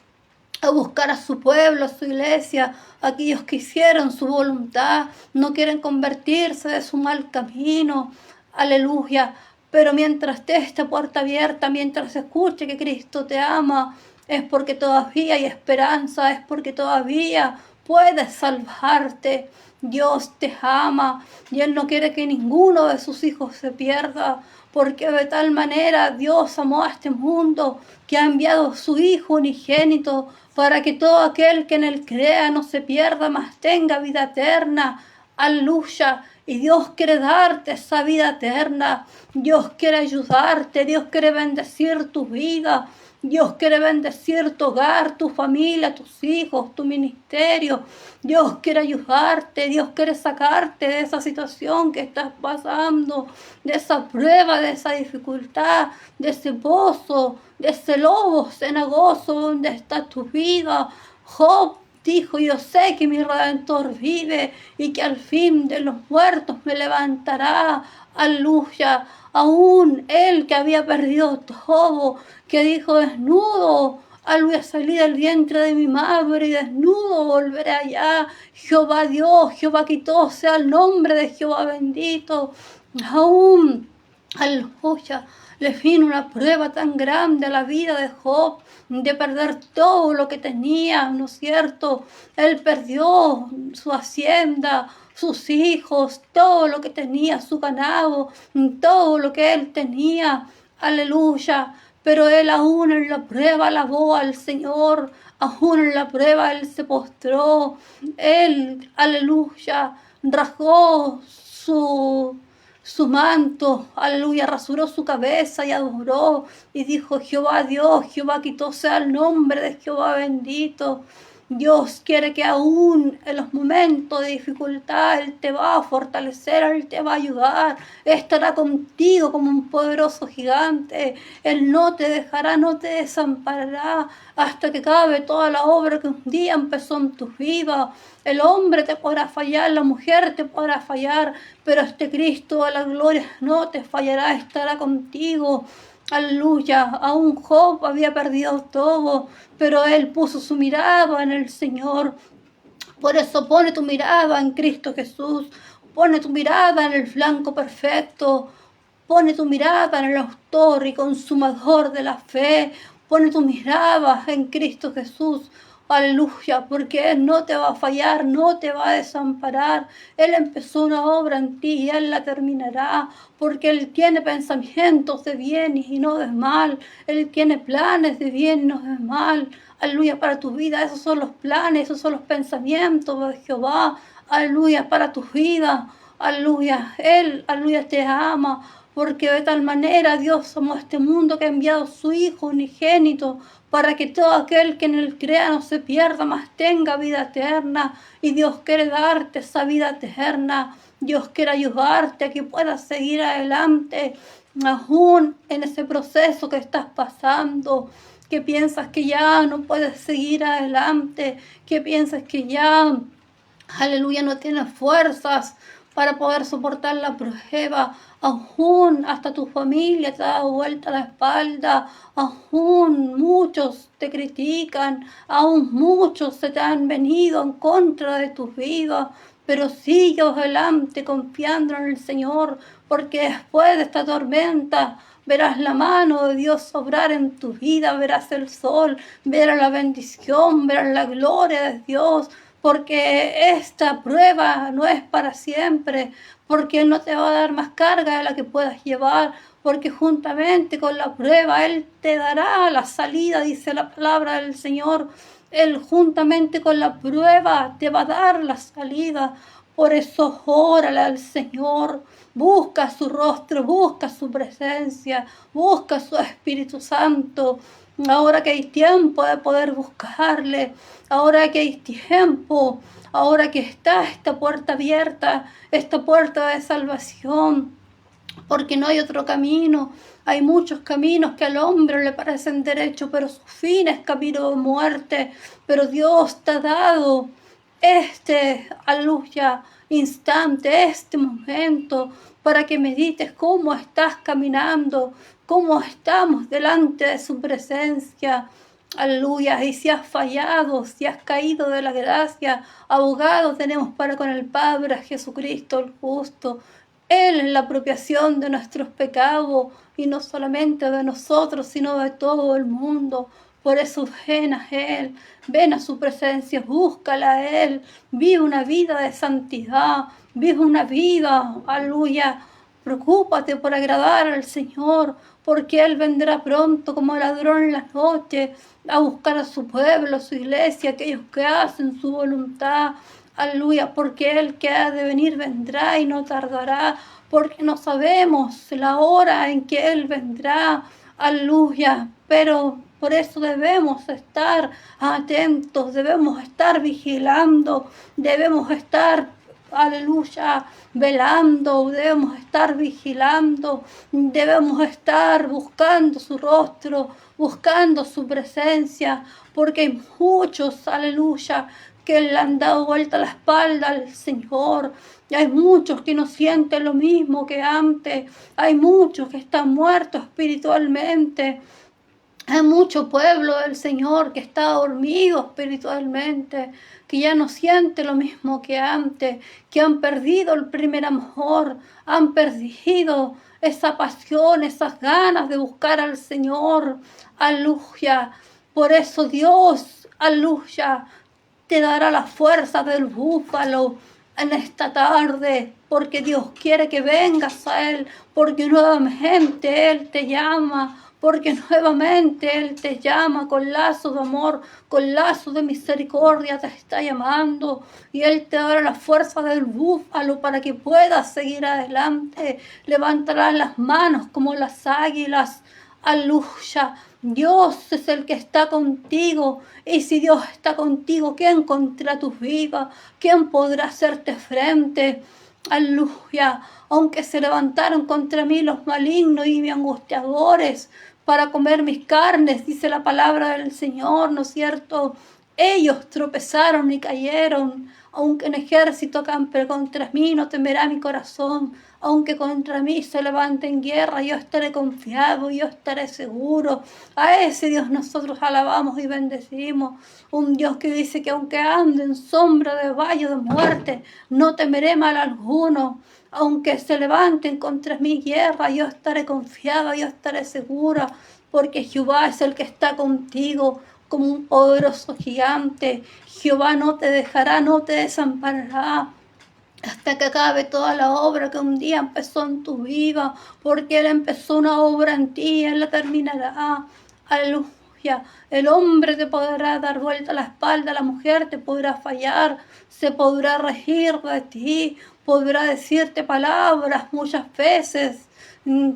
a buscar a su pueblo, a su iglesia, a aquellos que hicieron su voluntad. No quieren convertirse de su mal camino. Aleluya. Pero mientras esté esta puerta abierta, mientras escuche que Cristo te ama, es porque todavía hay esperanza, es porque todavía puedes salvarte. Dios te ama y Él no quiere que ninguno de sus hijos se pierda, porque de tal manera Dios amó a este mundo que ha enviado a su Hijo unigénito para que todo aquel que en Él crea no se pierda, mas tenga vida eterna. Aleluya. Y Dios quiere darte esa vida eterna. Dios quiere ayudarte. Dios quiere bendecir tu vida. Dios quiere bendecir tu hogar, tu familia, tus hijos, tu ministerio. Dios quiere ayudarte. Dios quiere sacarte de esa situación que estás pasando, de esa prueba, de esa dificultad, de ese pozo, de ese lobo cenagoso donde está tu vida. Job dijo, yo sé que mi Redentor vive y que al fin de los muertos me levantará. Aleluya. aún él que había perdido todo, que dijo desnudo, aleluya, salí del vientre de mi madre y desnudo volveré allá. Jehová Dios, Jehová quitó, sea el nombre de Jehová bendito. Aún, aleluya, le vino una prueba tan grande a la vida de Job, de perder todo lo que tenía, ¿no es cierto? Él perdió su hacienda, sus hijos, todo lo que tenía, su ganado, todo lo que él tenía, aleluya. Pero él aún en la prueba alabó al Señor, aún en la prueba él se postró, él, aleluya, rasgó su manto, aleluya, rasuró su cabeza y adoró y dijo: Jehová Dios, Jehová quitó, sea el nombre de Jehová bendito. Dios quiere que aún en los momentos de dificultad Él te va a fortalecer, Él te va a ayudar, estará contigo como un poderoso gigante. Él no te dejará, no te desamparará hasta que acabe toda la obra que un día empezó en tu vida. El hombre te podrá fallar, la mujer te podrá fallar, pero este Cristo a la gloria no te fallará, estará contigo. Aleluya, aún Job había perdido todo, pero él puso su mirada en el Señor. Por eso pone tu mirada en Cristo Jesús, pone tu mirada en el flanco perfecto, pone tu mirada en el autor y consumador de la fe, pone tu mirada en Cristo Jesús. Aleluya, porque Él no te va a fallar, no te va a desamparar. Él empezó una obra en ti y Él la terminará, porque Él tiene pensamientos de bien y no de mal. Él tiene planes de bien y no de mal. Aleluya, para tu vida, esos son los planes, esos son los pensamientos de Jehová. Aleluya, para tu vida. Aleluya, Él, aleluya, te ama. Porque de tal manera Dios amó a este mundo que ha enviado a su Hijo unigénito para que todo aquel que en él crea no se pierda, mas tenga vida eterna. Y Dios quiere darte esa vida eterna. Dios quiere ayudarte a que puedas seguir adelante, aún en ese proceso que estás pasando, que piensas que ya no puedes seguir adelante, que piensas que ya, aleluya, no tienes fuerzas para poder soportar la prueba. Aún hasta tu familia te ha dado vuelta la espalda, aún muchos te critican, aún muchos se te han venido en contra de tu vida, pero sigue adelante confiando en el Señor, porque después de esta tormenta verás la mano de Dios obrar en tu vida, verás el sol, verás la bendición, verás la gloria de Dios, porque esta prueba no es para siempre, porque Él no te va a dar más carga de la que puedas llevar, porque juntamente con la prueba Él te dará la salida, dice la palabra del Señor. Él juntamente con la prueba te va a dar la salida. Por eso órale al Señor, busca su rostro, busca su presencia, busca su Espíritu Santo. Ahora que hay tiempo de poder buscarle, ahora que hay tiempo, ahora que está esta puerta abierta, esta puerta de salvación, porque no hay otro camino. Hay muchos caminos que al hombre le parecen derechos, pero su fin es camino de muerte. Pero Dios te ha dado aleluya, instante, este momento, para que medites cómo estás caminando, cómo estamos delante de su presencia. Aleluya, y si has fallado, si has caído de la gracia, abogado tenemos para con el Padre, a Jesucristo el justo. Él es la apropiación de nuestros pecados, y no solamente de nosotros, sino de todo el mundo. Por eso ven a Él, ven a su presencia, búscala a Él, vive una vida de santidad, vive una vida, aleluya. Preocúpate por agradar al Señor, porque Él vendrá pronto como ladrón en la noche a buscar a su pueblo, a su iglesia, aquellos que hacen su voluntad. Aleluya, porque Él que ha de venir vendrá y no tardará, porque no sabemos la hora en que Él vendrá. Aleluya, pero por eso debemos estar atentos, debemos estar vigilando, debemos estar, aleluya, velando, debemos estar vigilando, debemos estar buscando su rostro, buscando su presencia, porque hay muchos, aleluya, que le han dado vuelta la espalda al Señor. Y hay muchos que no sienten lo mismo que antes. Hay muchos que están muertos espiritualmente. Hay mucho pueblo del Señor que está dormido espiritualmente, que ya no siente lo mismo que antes, que han perdido el primer amor, han perdido esa pasión, esas ganas de buscar al Señor. Aleluya. Por eso Dios, aleluya, te dará la fuerza del búfalo en esta tarde, porque Dios quiere que vengas a Él, porque nuevamente Él te llama, porque nuevamente Él te llama con lazo de amor, con lazo de misericordia, te está llamando, y Él te dará la fuerza del búfalo para que puedas seguir adelante. Levantarás las manos como las águilas. Aleluya. Dios es el que está contigo, y si Dios está contigo, ¿quién contra tus vidas? ¿Quién podrá hacerte frente? Aleluya. Aunque se levantaron contra mí los malignos y mis angustiadores para comer mis carnes, dice la palabra del Señor, ¿no es cierto? Ellos tropezaron y cayeron. Aunque un ejército campe contra mí, no temerá mi corazón. Aunque contra mí se levante en guerra, yo estaré confiado, yo estaré seguro. A ese Dios nosotros alabamos y bendecimos. Un Dios que dice que aunque ande en sombra de valle de muerte, no temeré mal alguno. Aunque se levanten contra mí guerra, yo estaré confiado, yo estaré segura, porque Jehová es el que está contigo como un poderoso gigante. Jehová no te dejará, no te desamparará, hasta que acabe toda la obra que un día empezó en tu vida, porque Él empezó una obra en ti, Él la terminará. Aleluya. El hombre te podrá dar vuelta la espalda, la mujer te podrá fallar, se podrá regir de ti, podrá decirte palabras muchas veces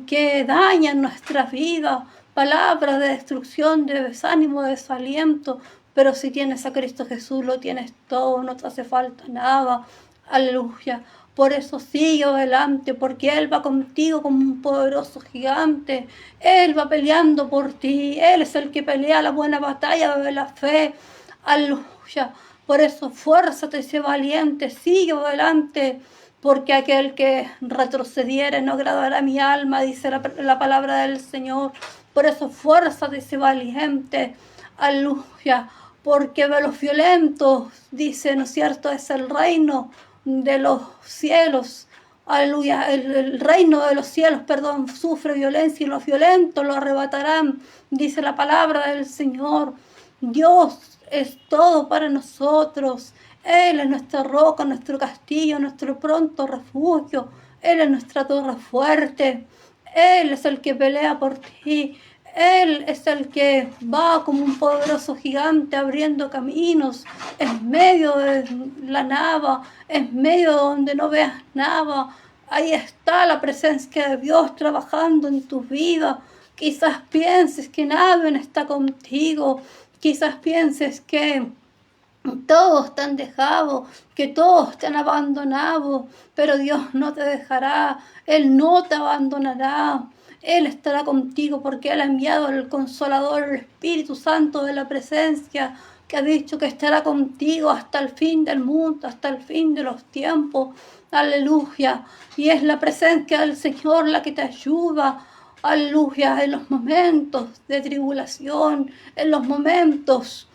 que dañan nuestra vida, palabras de destrucción, de desánimo, de desaliento. Pero si tienes a Cristo Jesús, lo tienes todo, no te hace falta nada. Aleluya. Por eso sigue adelante, porque Él va contigo como un poderoso gigante. Él va peleando por ti. Él es el que pelea la buena batalla de la fe. Aleluya. Por eso fuérzate y sé valiente. Sigue adelante, porque aquel que retrocediere no agradará a mi alma, dice la palabra del Señor. Por eso fuérzate y sé valiente. Aleluya. Porque de los violentos, dice, ¿no es cierto?, es el reino de los cielos. Aleluya. El reino de los cielos, perdón, sufre violencia y los violentos lo arrebatarán, dice la palabra del Señor. Dios es todo para nosotros. Él es nuestra roca, nuestro castillo, nuestro pronto refugio. Él es nuestra torre fuerte. Él es el que pelea por ti. Él es el que va como un poderoso gigante abriendo caminos en medio de la nada, en medio donde no veas nada. Ahí está la presencia de Dios trabajando en tu vida. Quizás pienses que nadie está contigo. Quizás pienses que todos te han dejado, que todos te han abandonado, pero Dios no te dejará. Él no te abandonará. Él estará contigo porque Él ha enviado al Consolador, el Espíritu Santo de la presencia, que ha dicho que estará contigo hasta el fin del mundo, hasta el fin de los tiempos. Aleluya. Y es la presencia del Señor la que te ayuda. Aleluya. En los momentos de tribulación, en los momentos,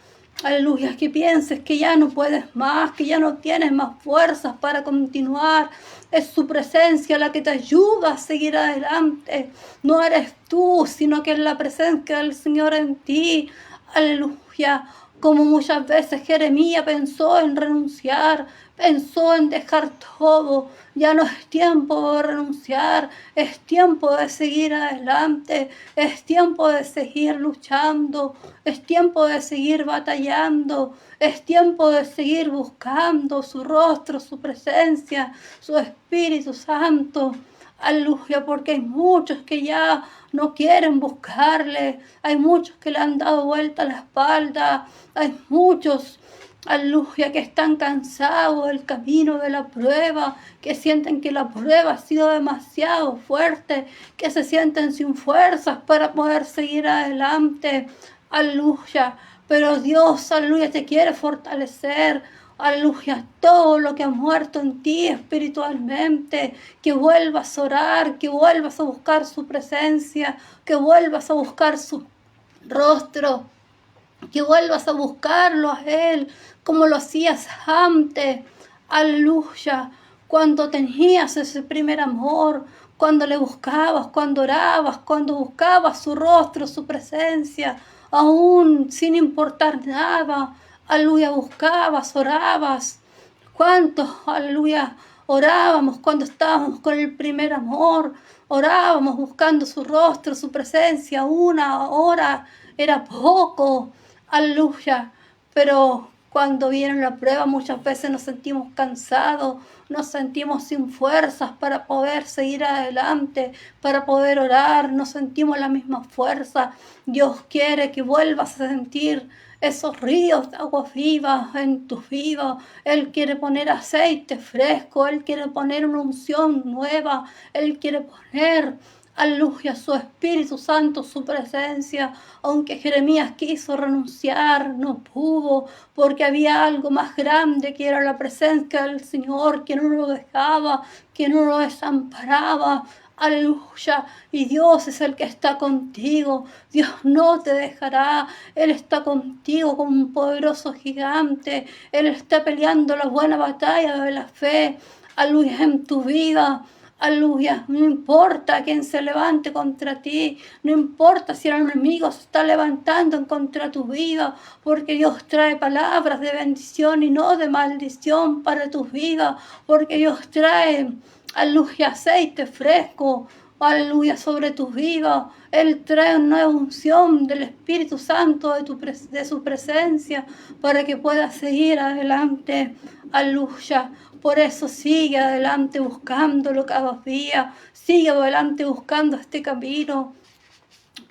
aleluya, que pienses que ya no puedes más, que ya no tienes más fuerzas para continuar. Es su presencia la que te ayuda a seguir adelante. No eres tú, sino que es la presencia del Señor en ti. Aleluya. Como muchas veces Jeremías pensó en renunciar, pensó en dejar todo. Ya no es tiempo de renunciar, es tiempo de seguir adelante, es tiempo de seguir luchando, es tiempo de seguir batallando, es tiempo de seguir buscando su rostro, su presencia, su Espíritu Santo. Aleluya, porque hay muchos que ya no quieren buscarle, hay muchos que le han dado vuelta la espalda, hay muchos, aleluya, que están cansados del camino de la prueba, que sienten que la prueba ha sido demasiado fuerte, que se sienten sin fuerzas para poder seguir adelante. Aleluya. Pero Dios, aleluya, te quiere fortalecer. aleluya, todo lo que ha muerto en ti espiritualmente, que vuelvas a orar, que vuelvas a buscar su presencia, que vuelvas a buscar su rostro, que vuelvas a buscarlo a Él como lo hacías antes, aleluya, cuando tenías ese primer amor, cuando le buscabas, cuando orabas, cuando buscabas su rostro, su presencia, aún sin importar nada, aleluya, buscabas, orabas. ¿Cuántos, aleluya, orábamos cuando estábamos con el primer amor? Orábamos buscando su rostro, su presencia, 1 hora era poco, aleluya. Pero cuando viene la prueba muchas veces nos sentimos cansados, nos sentimos sin fuerzas para poder seguir adelante, para poder orar, no sentimos la misma fuerza. Dios quiere que vuelvas a sentir esos ríos de agua viva en tu vida. Él quiere poner aceite fresco, Él quiere poner una unción nueva, Él quiere poner, aleluya, su Espíritu Santo, su presencia. Aunque Jeremías quiso renunciar, no pudo, porque había algo más grande que era la presencia del Señor, que no lo dejaba, que no lo desamparaba. Aleluya, y Dios es el que está contigo, Dios no te dejará, Él está contigo como un poderoso gigante, Él está peleando la buena batalla de la fe, aleluya, en tu vida. Aleluya, no importa quién se levante contra ti, no importa si el enemigo se está levantando en contra tu vida, porque Dios trae palabras de bendición y no de maldición para tu vida, porque Dios trae, aleluya, aceite fresco, aleluya, sobre tu vida. Él trae una nueva unción del Espíritu Santo de su presencia para que puedas seguir adelante, aleluya. Por eso sigue adelante buscándolo cada día, sigue adelante buscando este camino,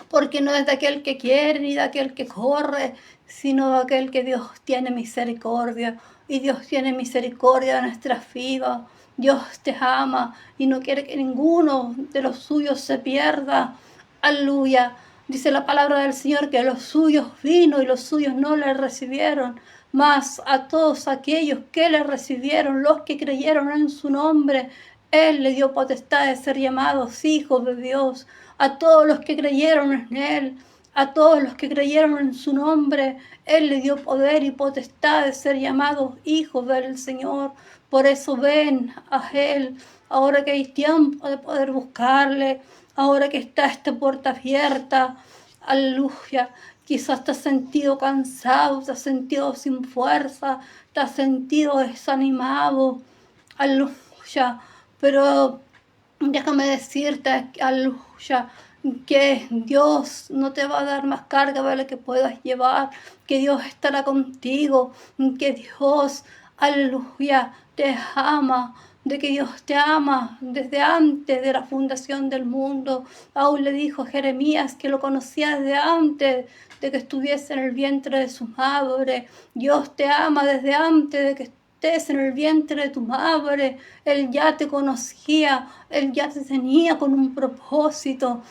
porque no es de aquel que quiere ni de aquel que corre, sino de aquel que Dios tiene misericordia. Y Dios tiene misericordia de nuestras vidas. Dios te ama y no quiere que ninguno de los suyos se pierda. Aleluya. Dice la palabra del Señor que los suyos vino y los suyos no le recibieron. Mas a todos aquellos que le recibieron, los que creyeron en su nombre, Él le dio potestad de ser llamados hijos de Dios. A todos los que creyeron en Él, a todos los que creyeron en su nombre, Él le dio poder y potestad de ser llamados hijos del Señor. Por eso ven a Él, ahora que hay tiempo de poder buscarle, ahora que está esta puerta abierta, aleluya. Quizás te has sentido cansado, te has sentido sin fuerza, te has sentido desanimado, aleluya. Pero déjame decirte, aleluya, que Dios no te va a dar más carga de la que puedas llevar, que Dios estará contigo, que Dios, aleluya, te ama, de que Dios te ama desde antes de la fundación del mundo. Aún le dijo a Jeremías que lo conocía desde antes de que estuviese en el vientre de su madre. Dios te ama desde antes de que estés en el vientre de tu madre. Él ya te conocía, Él ya te tenía con un propósito.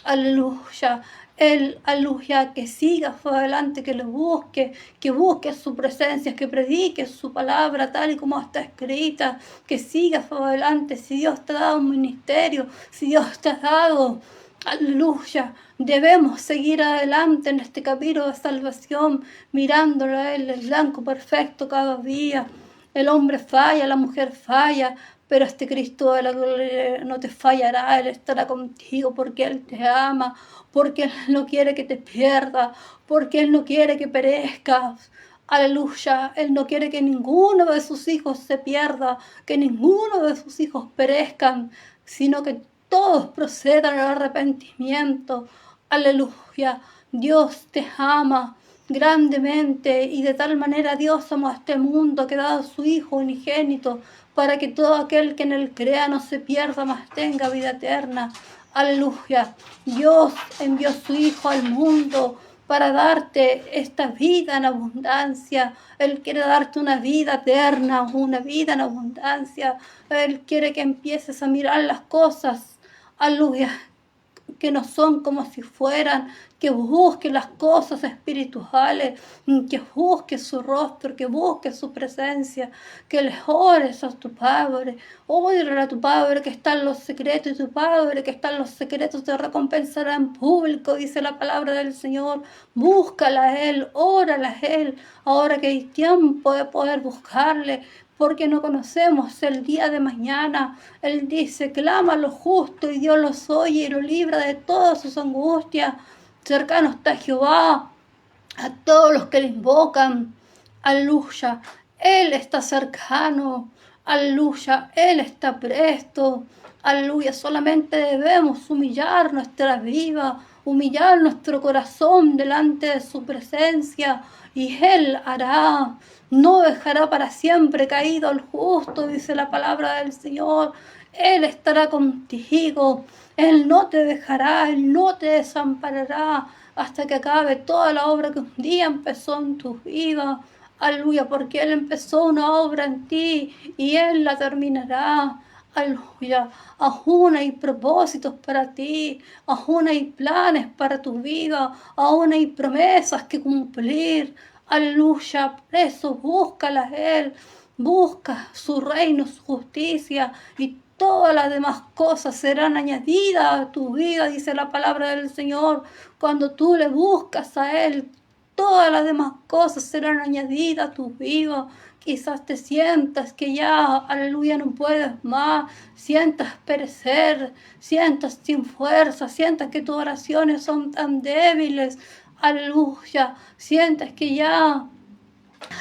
Aleluya. Él, aleluya, que sigas adelante, que lo busque, que busques su presencia, que prediques su palabra tal y como está escrita, que sigas adelante. Si Dios te ha dado un ministerio, si Dios te ha dado, aleluya, debemos seguir adelante en este camino de salvación, mirándolo a Él, el blanco perfecto cada día. El hombre falla, la mujer falla, pero este Cristo de la gloria no te fallará, Él estará contigo porque Él te ama, porque Él no quiere que te pierdas, porque Él no quiere que perezcas. Aleluya, Él no quiere que ninguno de sus hijos se pierda, que ninguno de sus hijos perezcan, sino que todos procedan al arrepentimiento. Aleluya, Dios te ama grandemente y de tal manera Dios amó a este mundo que ha dado a su Hijo unigénito para que todo aquel que en Él crea no se pierda, mas tenga vida eterna. Aleluya. Dios envió a su Hijo al mundo para darte esta vida en abundancia. Él quiere darte una vida eterna, una vida en abundancia. Él quiere que empieces a mirar las cosas, aleluya, que no son como si fueran, que busque las cosas espirituales, que busque su rostro, que busque su presencia, que les ores a tu Padre, órale a tu Padre que está en los secretos, y tu Padre que está en los secretos te recompensará en público, dice la palabra del Señor. Búscala a Él, órala a Él, ahora que hay tiempo de poder buscarle, porque no conocemos el día de mañana. Él dice, clama a lo justo y Dios los oye y lo libra de todas sus angustias. Cercano está Jehová a todos los que le invocan. Aleluya, Él está cercano. Aleluya, Él está presto. Aleluya, solamente debemos humillar nuestra vida, humillar nuestro corazón delante de su presencia y Él hará. No dejará para siempre caído al justo, dice la palabra del Señor. Él estará contigo. Él no te dejará, Él no te desamparará hasta que acabe toda la obra que un día empezó en tu vida. Aleluya, porque Él empezó una obra en ti y Él la terminará. Aleluya, aún hay propósitos para ti, aún hay planes para tu vida, aún hay promesas que cumplir. Aleluya, por eso búscala a Él, busca su reino, su justicia y todas las demás cosas serán añadidas a tu vida, dice la palabra del Señor. Cuando tú le buscas a Él, todas las demás cosas serán añadidas a tu vida. Quizás te sientas que ya, aleluya, no puedes más, sientas perecer, sientas sin fuerza, sientas que tus oraciones son tan débiles, aleluya, sientas que ya,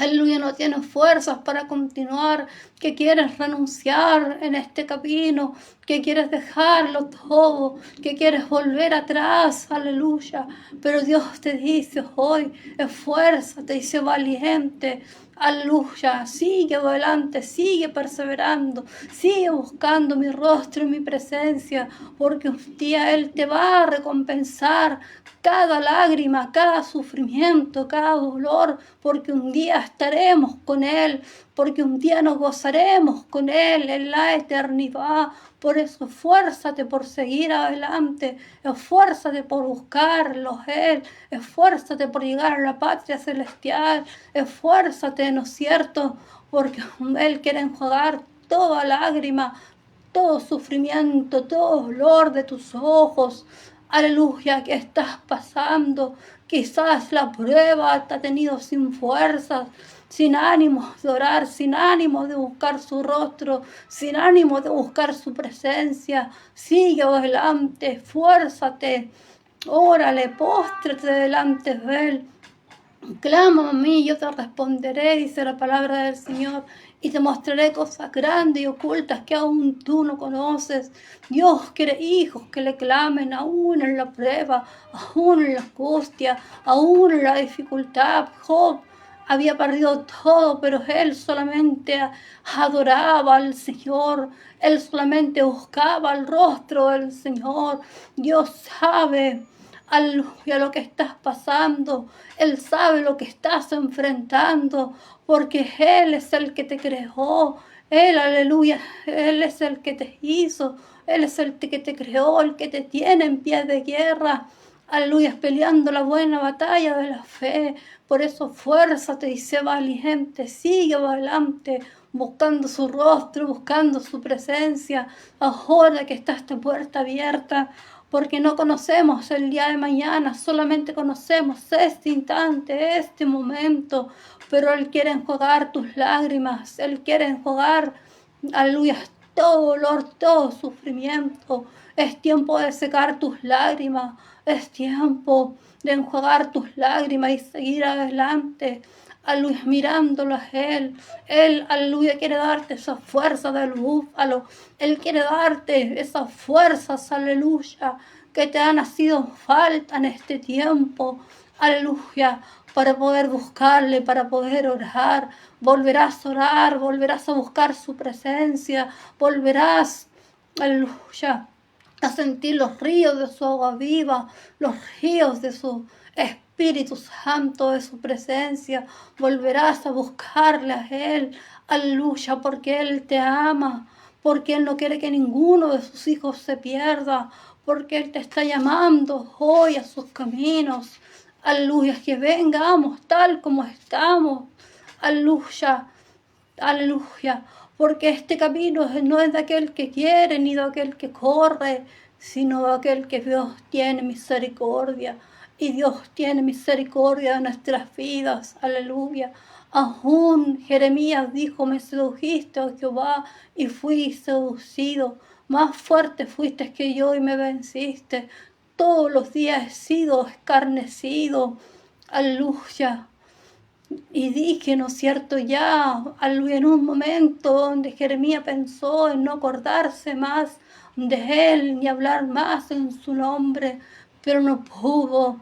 aleluya, no tienes fuerzas para continuar, que quieres renunciar en este camino, que quieres dejarlo todo, que quieres volver atrás, aleluya. Pero Dios te dice hoy, esfuérzate y sé valiente, aleluya, sigue adelante, sigue perseverando, sigue buscando mi rostro y mi presencia, porque un día Él te va a recompensar cada lágrima, cada sufrimiento, cada dolor, porque un día estaremos con Él, porque un día nos gozaremos con Él en la eternidad. Por eso esfuérzate por seguir adelante, esfuérzate por buscarlo Él, esfuérzate por llegar a la patria celestial, esfuérzate, ¿no es cierto? Porque Él quiere enjuagar toda lágrima, todo sufrimiento, todo dolor de tus ojos. Aleluya, que estás pasando. Quizás la prueba te ha tenido sin fuerzas, sin ánimos de orar, sin ánimos de buscar su rostro, sin ánimos de buscar su presencia. Sigue adelante, esfuérzate, órale, póstrate delante de Él. Clama a mí, yo te responderé, dice la palabra del Señor, y te mostraré cosas grandes y ocultas que aún tú no conoces. Dios quiere hijos que le clamen aún en la prueba, aún en la angustia, aún en la dificultad. Job había perdido todo, pero él solamente adoraba al Señor, él solamente buscaba el rostro del Señor. Dios sabe, aleluya, lo que estás pasando. Él sabe lo que estás enfrentando, porque Él es el que te creó. Él, aleluya, Él es el que te hizo. Él es el que te creó, el que te tiene en pie de guerra. Aleluya, peleando la buena batalla de la fe. Por eso fuérzate y sé valiente. Sigue adelante, buscando su rostro, buscando su presencia. Ahora que está esta puerta abierta, porque no conocemos el día de mañana, solamente conocemos este instante, este momento, pero Él quiere enjuagar tus lágrimas, Él quiere enjuagar, aleluya, todo dolor, todo sufrimiento. Es tiempo de secar tus lágrimas, es tiempo de enjuagar tus lágrimas y seguir adelante. Aleluya, mirándolo a Él. Él, aleluya, quiere darte esa fuerza del búfalo. Él quiere darte esas fuerzas, aleluya, que te han nacido falta en este tiempo. Aleluya, para poder buscarle, para poder orar. Volverás a orar, volverás a buscar su presencia, volverás, aleluya, a sentir los ríos de su agua viva, los ríos de su Espíritu Santo, de su presencia. Volverás a buscarle a Él, aleluya, porque Él te ama, porque Él no quiere que ninguno de sus hijos se pierda, porque Él te está llamando hoy a sus caminos. Aleluya, que vengamos tal como estamos. Aleluya, aleluya, porque este camino no es de aquel que quiere ni de aquel que corre, sino de aquel que Dios tiene misericordia. Y Dios tiene misericordia de nuestras vidas. Aleluya. Aún Jeremías dijo: me sedujiste, oh Jehová, y fui seducido. Más fuerte fuiste que yo y me venciste. Todos los días he sido escarnecido. Aleluya. Y dije, ¿no es cierto? Ya, en un momento donde Jeremías pensó en no acordarse más de él, ni hablar más en su nombre, pero no pudo,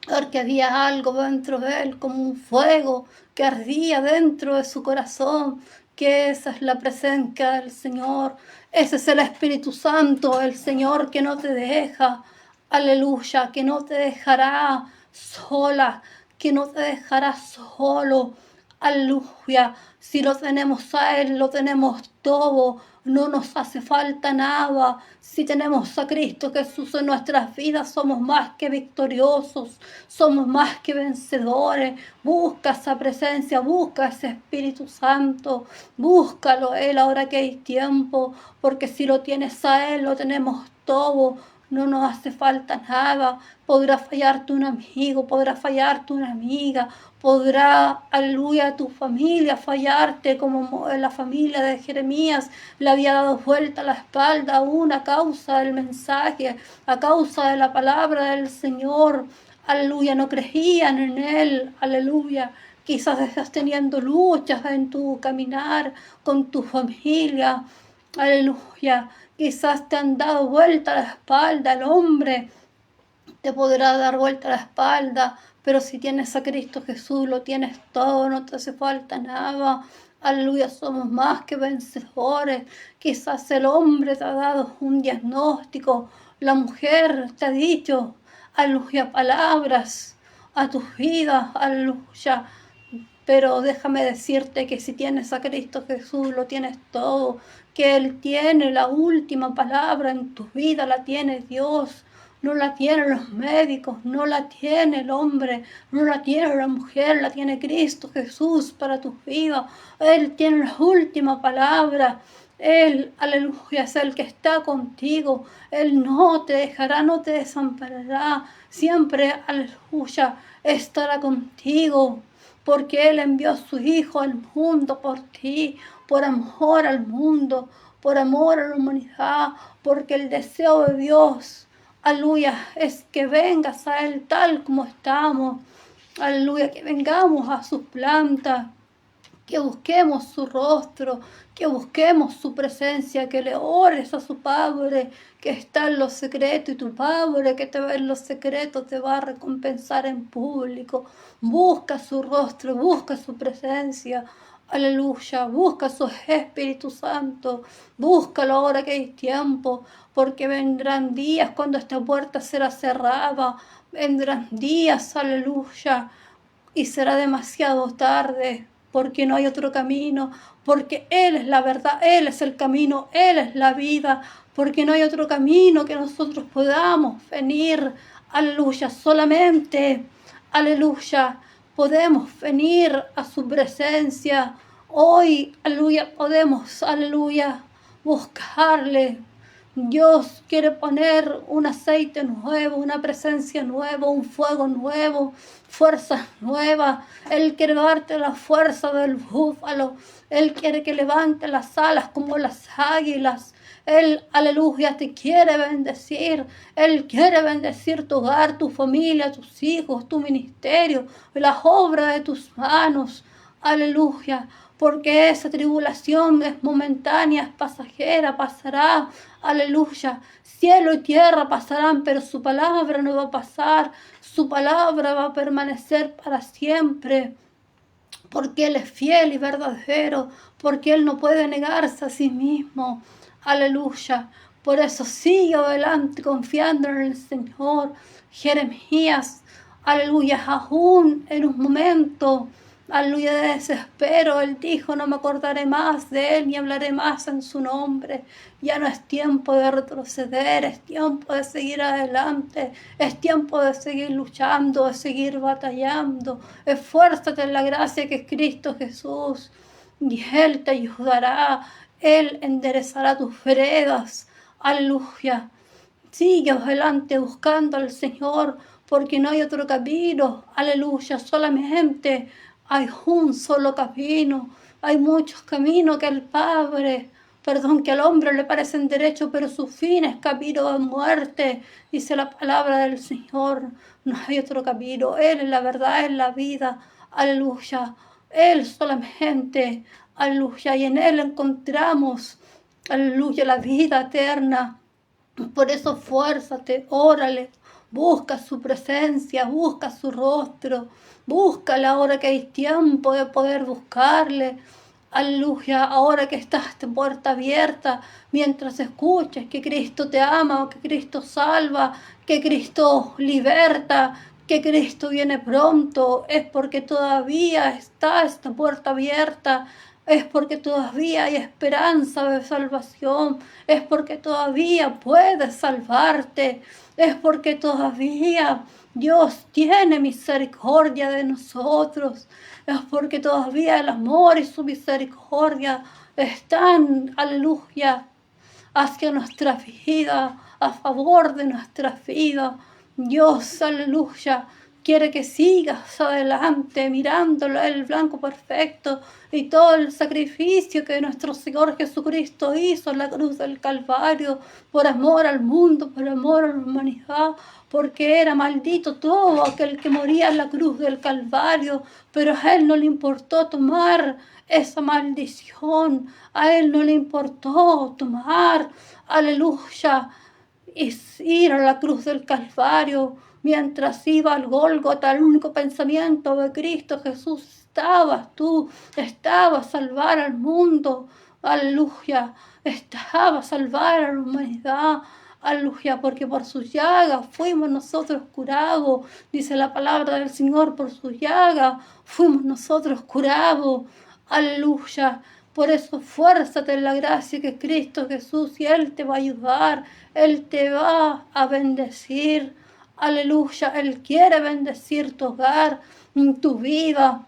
porque había algo dentro de él, como un fuego que ardía dentro de su corazón, que esa es la presencia del Señor, ese es el Espíritu Santo, el Señor que no te deja, aleluya, que no te dejará sola, que no te dejará solo, aleluya. Si lo tenemos a Él, lo tenemos todo, no nos hace falta nada. Si tenemos a Cristo Jesús en nuestras vidas, somos más que victoriosos, somos más que vencedores. Busca esa presencia, busca ese Espíritu Santo, búscalo Él ahora que hay tiempo, porque si lo tienes a Él, lo tenemos todo. No nos hace falta nada. Podrá fallarte un amigo, podrá fallarte una amiga, podrá, aleluya, tu familia fallarte, como la familia de Jeremías le había dado vuelta la espalda aún a causa del mensaje, a causa de la palabra del Señor. Aleluya, no creían en Él, aleluya. Quizás estás teniendo luchas en tu caminar con tu familia, aleluya. Quizás te han dado vuelta la espalda, el hombre te podrá dar vuelta la espalda, pero si tienes a Cristo Jesús, lo tienes todo, no te hace falta nada. Aleluya, somos más que vencedores. Quizás el hombre te ha dado un diagnóstico, la mujer te ha dicho, aleluya, palabras a tus vidas, aleluya. Pero déjame decirte que si tienes a Cristo Jesús, lo tienes todo, que Él tiene la última palabra en tu vida, la tiene Dios. No la tienen los médicos, no la tiene el hombre, no la tiene la mujer, la tiene Cristo Jesús para tu vida. Él tiene la última palabra. Él, aleluya, es el que está contigo. Él no te dejará, no te desamparará. Siempre, aleluya, estará contigo. Porque Él envió a su Hijo al mundo por ti, por amor al mundo, por amor a la humanidad, porque el deseo de Dios, aleluya, es que vengas a Él tal como estamos, aleluya, que vengamos a sus plantas, que busquemos su rostro, que busquemos su presencia, que le ores a su Padre que está en los secretos, y tu Padre que te ve en los secretos te va a recompensar en público. Busca su rostro, busca su presencia, aleluya, busca su Espíritu Santo, búscalo ahora que hay tiempo, porque vendrán días cuando esta puerta será cerrada, vendrán días, aleluya, y será demasiado tarde, porque no hay otro camino, porque Él es la verdad, Él es el camino, Él es la vida, porque no hay otro camino que nosotros podamos venir, aleluya, solamente, aleluya, podemos venir a su presencia. Hoy, aleluya, podemos, aleluya, buscarle. Dios quiere poner un aceite nuevo, una presencia nueva, un fuego nuevo, fuerzas nuevas. Él quiere darte la fuerza del búfalo. Él quiere que levante las alas como las águilas. Él, aleluya, te quiere bendecir. Él quiere bendecir tu hogar, tu familia, tus hijos, tu ministerio, las obras de tus manos. Aleluya. Porque esa tribulación es momentánea, es pasajera, pasará, aleluya. Cielo y tierra pasarán, pero su palabra no va a pasar, su palabra va a permanecer para siempre. Porque Él es fiel y verdadero, porque Él no puede negarse a sí mismo, aleluya. Por eso sigue adelante confiando en el Señor. Jeremías, aleluya, aún en un momento aleluya, de desespero. Él dijo, no me acordaré más de él ni hablaré más en su nombre. Ya no es tiempo de retroceder, es tiempo de seguir adelante, es tiempo de seguir luchando, de seguir batallando. Esfuérzate en la gracia que es Cristo Jesús y Él te ayudará, Él enderezará tus veredas. Aleluya. Sigue adelante buscando al Señor, porque no hay otro camino. Aleluya, solamente hay un solo camino. Hay muchos caminos que al Padre, perdón, que al hombre le parecen derechos, pero su fin es camino de muerte. Dice la palabra del Señor. No hay otro camino. Él es la verdad, es la vida. Aleluya. Él solamente. Aleluya. Y en Él encontramos, aleluya, la vida eterna. Por eso esfuérzate, órale, busca su presencia, busca su rostro, búscale ahora que hay tiempo de poder buscarle. Aleluya, ahora que está esta puerta abierta, mientras escuches que Cristo te ama, que Cristo salva, que Cristo liberta, que Cristo viene pronto, es porque todavía está esta puerta abierta. Es porque todavía hay esperanza de salvación, es porque todavía puedes salvarte, es porque todavía Dios tiene misericordia de nosotros, es porque todavía el amor y su misericordia están, aleluya, hacia nuestra vida, a favor de nuestra vida. Dios, aleluya, quiere que sigas adelante mirándolo, el blanco perfecto y todo el sacrificio que nuestro Señor Jesucristo hizo en la cruz del Calvario por amor al mundo, por amor a la humanidad, porque era maldito todo aquel que moría en la cruz del Calvario, pero a Él no le importó tomar esa maldición, a Él no le importó tomar, aleluya, es ir a la cruz del Calvario. Mientras iba al Gólgota, el único pensamiento de Cristo Jesús estabas tú, estaba a salvar al mundo, aleluya, estaba a salvar a la humanidad, aleluya, porque por sus llagas fuimos nosotros curados, dice la palabra del Señor, por sus llagas fuimos nosotros curados, aleluya. Por eso esfuérzate en la gracia que Cristo Jesús, y Él te va a ayudar, Él te va a bendecir. Aleluya, Él quiere bendecir tu hogar, tu vida,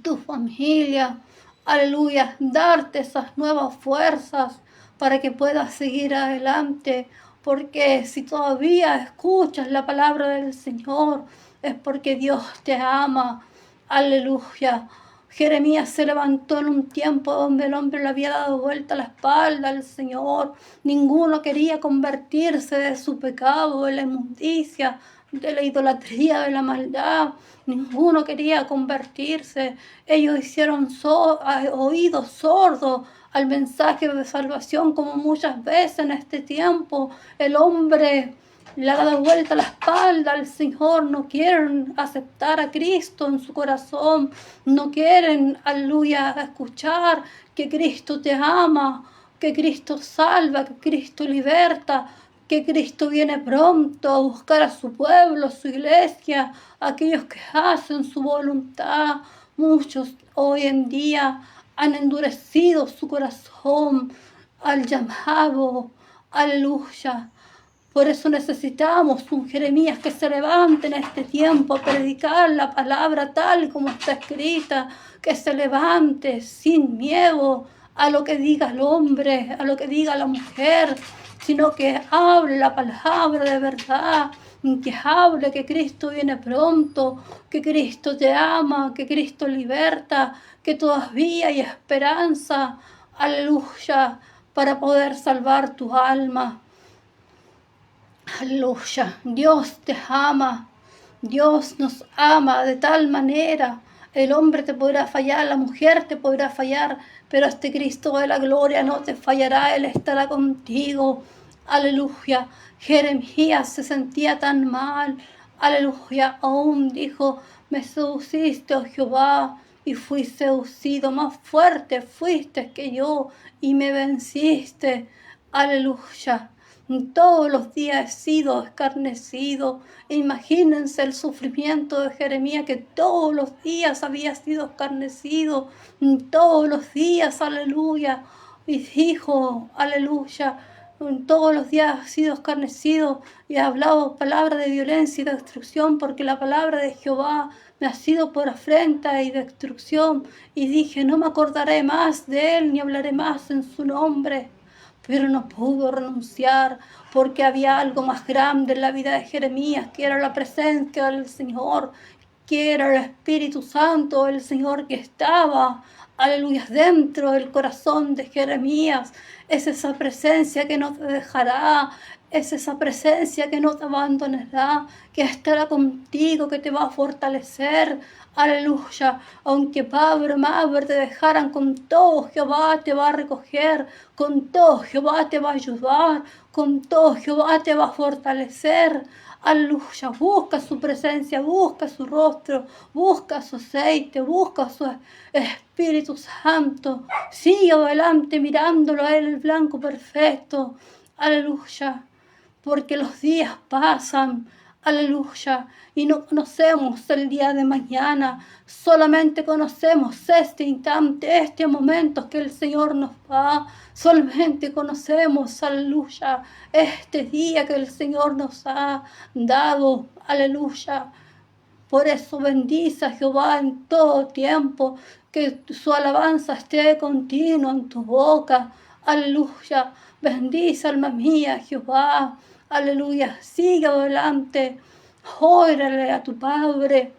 tu familia. Aleluya, darte esas nuevas fuerzas para que puedas seguir adelante. Porque si todavía escuchas la palabra del Señor, es porque Dios te ama. Aleluya. Jeremías se levantó en un tiempo donde el hombre le había dado vuelta la espalda al Señor. Ninguno quería convertirse de su pecado, de la inmundicia, de la idolatría, de la maldad. Ninguno quería convertirse. Ellos hicieron oídos sordos al mensaje de salvación, como muchas veces en este tiempo el hombre le ha dado vuelta la espalda al Señor, no quieren aceptar a Cristo en su corazón, no quieren, aleluya, escuchar que Cristo te ama, que Cristo salva, que Cristo liberta, que Cristo viene pronto a buscar a su pueblo, a su iglesia, a aquellos que hacen su voluntad. Muchos hoy en día han endurecido su corazón al llamado, aleluya. Por eso necesitamos un Jeremías que se levante en este tiempo a predicar la palabra tal como está escrita, que se levante sin miedo a lo que diga el hombre, a lo que diga la mujer, sino que hable la palabra de verdad, que hable que Cristo viene pronto, que Cristo te ama, que Cristo liberta, que todavía hay esperanza, aleluya, para poder salvar tu alma. Aleluya, Dios te ama, Dios nos ama de tal manera. El hombre te podrá fallar, la mujer te podrá fallar, pero este Cristo de la gloria no te fallará, Él estará contigo. Aleluya, Jeremías se sentía tan mal, aleluya, aún dijo, me seduciste, oh Jehová, y fui seducido, más fuerte fuiste que yo, y me venciste. Aleluya. Todos los días he sido escarnecido. Imagínense el sufrimiento de Jeremías, que todos los días había sido escarnecido. Todos los días, aleluya. Y dijo, aleluya, todos los días ha sido escarnecido y ha hablado palabras de violencia y destrucción, porque la palabra de Jehová me ha sido por afrenta y destrucción. Y dije, no me acordaré más de él, ni hablaré más en su nombre. Pero no pudo renunciar, porque había algo más grande en la vida de Jeremías, que era la presencia del Señor, que era el Espíritu Santo, el Señor que estaba, aleluya, dentro del corazón de Jeremías. Es esa presencia que no te dejará, es esa presencia que no te abandonará, que estará contigo, que te va a fortalecer. Aleluya, aunque padre, madre te dejaran, con todo Jehová te va a recoger, con todo Jehová te va a ayudar, con todo Jehová te va a fortalecer. Aleluya, busca su presencia, busca su rostro, busca su aceite, busca su Espíritu Santo. Sigue adelante mirándolo a él, el blanco perfecto. Aleluya, porque los días pasan. Aleluya, y no conocemos el día de mañana, solamente conocemos este instante, este momento que el Señor nos da, solamente conocemos, aleluya, este día que el Señor nos ha dado, aleluya. Por eso bendice a Jehová en todo tiempo, que su alabanza esté continua en tu boca, aleluya. Bendice, alma mía, Jehová. Aleluya, sigue adelante, órale a tu Padre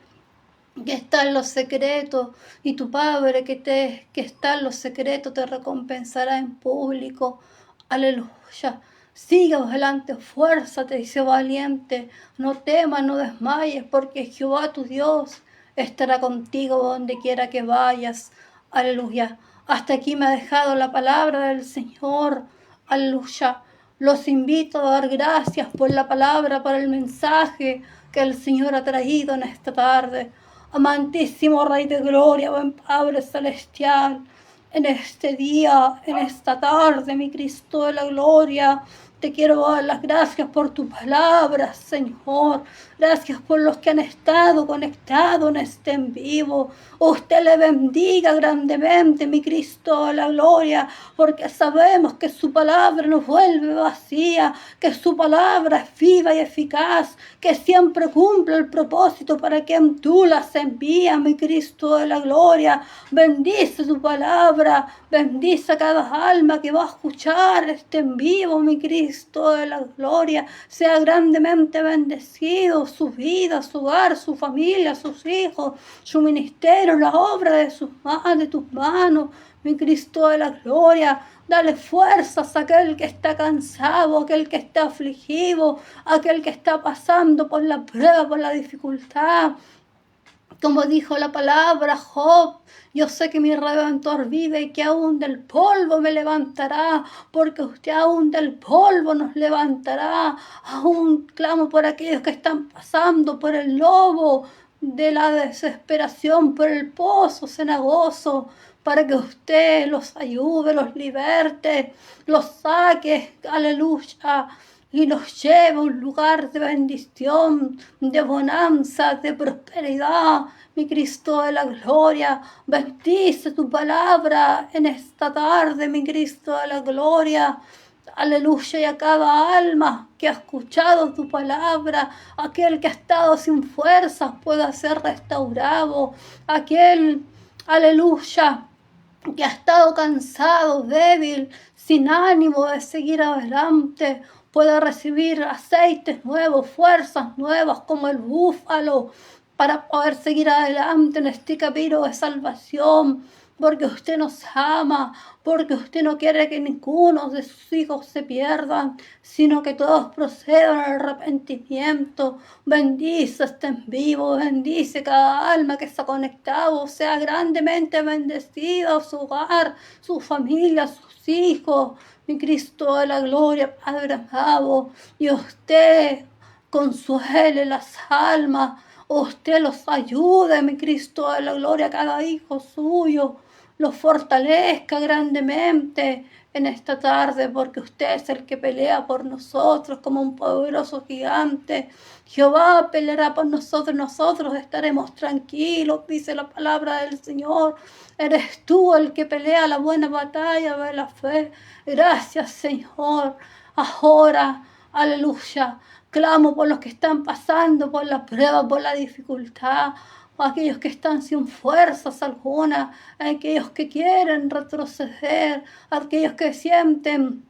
que está en los secretos, y tu Padre que está en los secretos te recompensará en público. Aleluya, sigue adelante, fuérzate y sé valiente, no temas, no desmayes, porque Jehová tu Dios estará contigo donde quiera que vayas. Aleluya, hasta aquí me ha dejado la palabra del Señor. Aleluya. Los invito a dar gracias por la palabra, por el mensaje que el Señor ha traído en esta tarde. Amantísimo Rey de Gloria, buen Padre Celestial, en este día, en esta tarde, mi Cristo de la Gloria, te quiero dar las gracias por tu palabra, Señor. Gracias por los que han estado conectados en este en vivo. Usted le bendiga grandemente, mi Cristo de la Gloria, porque sabemos que su palabra no vuelve vacía, que su palabra es viva y eficaz, que siempre cumple el propósito para quien tú las envías, mi Cristo de la Gloria. Bendice tu palabra, bendice a cada alma que va a escuchar este en vivo, mi Cristo de la Gloria. Sea grandemente bendecido su vida, su hogar, su familia, sus hijos, su ministerio, la obra de tus manos, mi Cristo de la Gloria. Dale fuerzas a aquel que está cansado, aquel que está afligido, aquel que está pasando por la prueba, por la dificultad. Como dijo la palabra Job, yo sé que mi Redentor vive y que aún del polvo me levantará, porque usted aún del polvo nos levantará. Aún clamo por aquellos que están pasando por el lobo de la desesperación, por el pozo cenagoso, para que usted los ayude, los liberte, los saque, aleluya, y los lleve a un lugar de bendición, de bonanza, de prosperidad. Mi Cristo de la Gloria, bendice tu palabra en esta tarde, mi Cristo de la Gloria. Aleluya, y a cada alma que ha escuchado tu palabra, aquel que ha estado sin fuerzas pueda ser restaurado, aquel, aleluya, que ha estado cansado, débil, sin ánimo de seguir adelante, pueda recibir aceites nuevos, fuerzas nuevas como el búfalo, para poder seguir adelante en este camino de salvación, porque usted nos ama, porque usted no quiere que ninguno de sus hijos se pierdan, sino que todos procedan al arrepentimiento. Bendice este en vivo, bendice cada alma que está conectado, sea grandemente bendecido su hogar, su familia, sus hijos, mi Cristo de la Gloria, Padre amado, y usted consuele las almas, usted los ayude, mi Cristo de la Gloria, cada hijo suyo. los fortalezca grandemente en esta tarde, porque usted es el que pelea por nosotros como un poderoso gigante. Jehová peleará por nosotros, nosotros estaremos tranquilos, dice la palabra del Señor. Eres tú el que pelea la buena batalla de la fe. Gracias, Señor. Ahora, aleluya, clamo por los que están pasando por la prueba, por la dificultad, aquellos que están sin fuerzas alguna, aquellos que quieren retroceder, aquellos que sienten,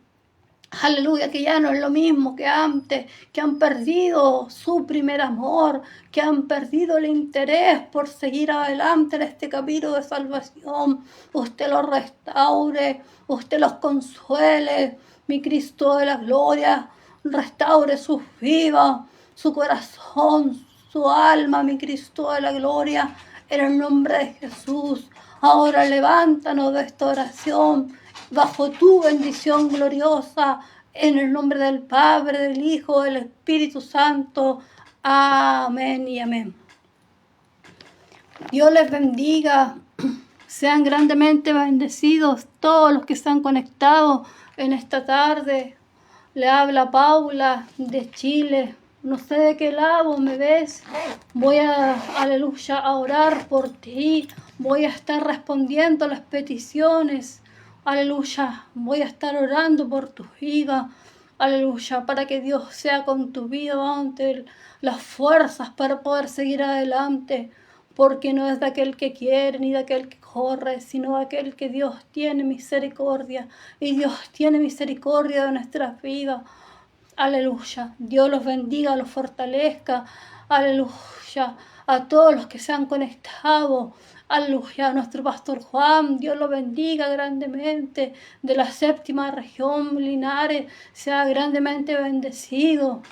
aleluya, que ya no es lo mismo que antes, que han perdido su primer amor, que han perdido el interés por seguir adelante en este camino de salvación. Usted los restaure, usted los consuele, mi Cristo de la gloria, restaure sus vidas, su corazón, su alma, mi Cristo de la gloria, en el nombre de Jesús. Ahora levántanos de esta oración bajo tu bendición gloriosa, en el nombre del Padre, del Hijo, del Espíritu Santo. Amén y amén. Dios les bendiga. Sean grandemente bendecidos todos los que están conectados en esta tarde. Le habla Paula de Chile. No sé de qué lado me ves. Voy a, aleluya, a orar por ti. Voy a estar respondiendo las peticiones. Aleluya. Voy a estar orando por tu vida. Aleluya. Para que Dios sea con tu vida, dándote las fuerzas para poder seguir adelante. Porque no es de aquel que quiere ni de aquel que corre, sino de aquel que Dios tiene misericordia. Y Dios tiene misericordia de nuestras vidas. Aleluya. Dios los bendiga, los fortalezca. Aleluya. A todos los que se han conectado. Aleluya. A nuestro pastor Juan, Dios lo bendiga grandemente. De la 7ª región, Linares, sea grandemente bendecido.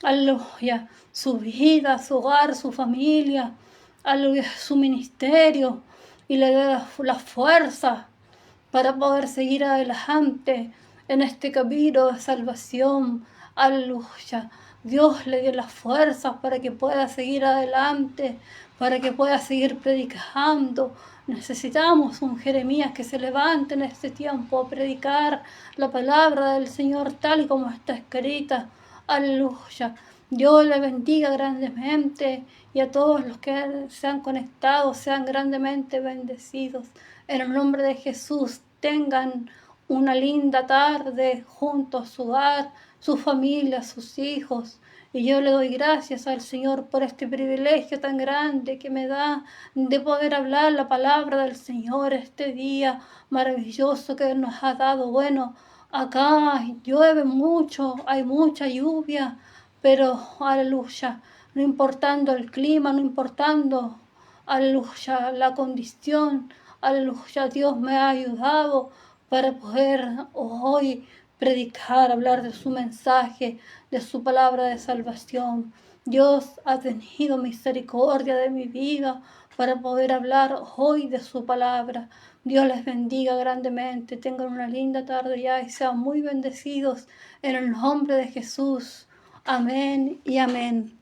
Aleluya. Su vida, su hogar, su familia. Aleluya. Su ministerio. Y le dé la fuerza para poder seguir adelante en este camino de salvación. Aleluya. Dios le dio las fuerzas para que pueda seguir adelante, para que pueda seguir predicando. Necesitamos un Jeremías que se levante en este tiempo a predicar la palabra del Señor tal y como está escrita. Aleluya. Dios le bendiga grandemente y a todos los que se han conectado sean grandemente bendecidos. En el nombre de Jesús, tengan una linda tarde junto a su hogar, su familia, sus hijos. Y yo le doy gracias al Señor por este privilegio tan grande que me da de poder hablar la palabra del Señor este día maravilloso que nos ha dado. Bueno, acá llueve mucho, hay mucha lluvia, pero aleluya, no importando el clima, no importando, aleluya, la condición, aleluya, Dios me ha ayudado para poder hoy predicar, hablar de su mensaje, de su palabra de salvación. Dios ha tenido misericordia de mi vida para poder hablar hoy de su palabra. Dios les bendiga grandemente. Tengan una linda tarde ya y sean muy bendecidos en el nombre de Jesús. Amén y amén.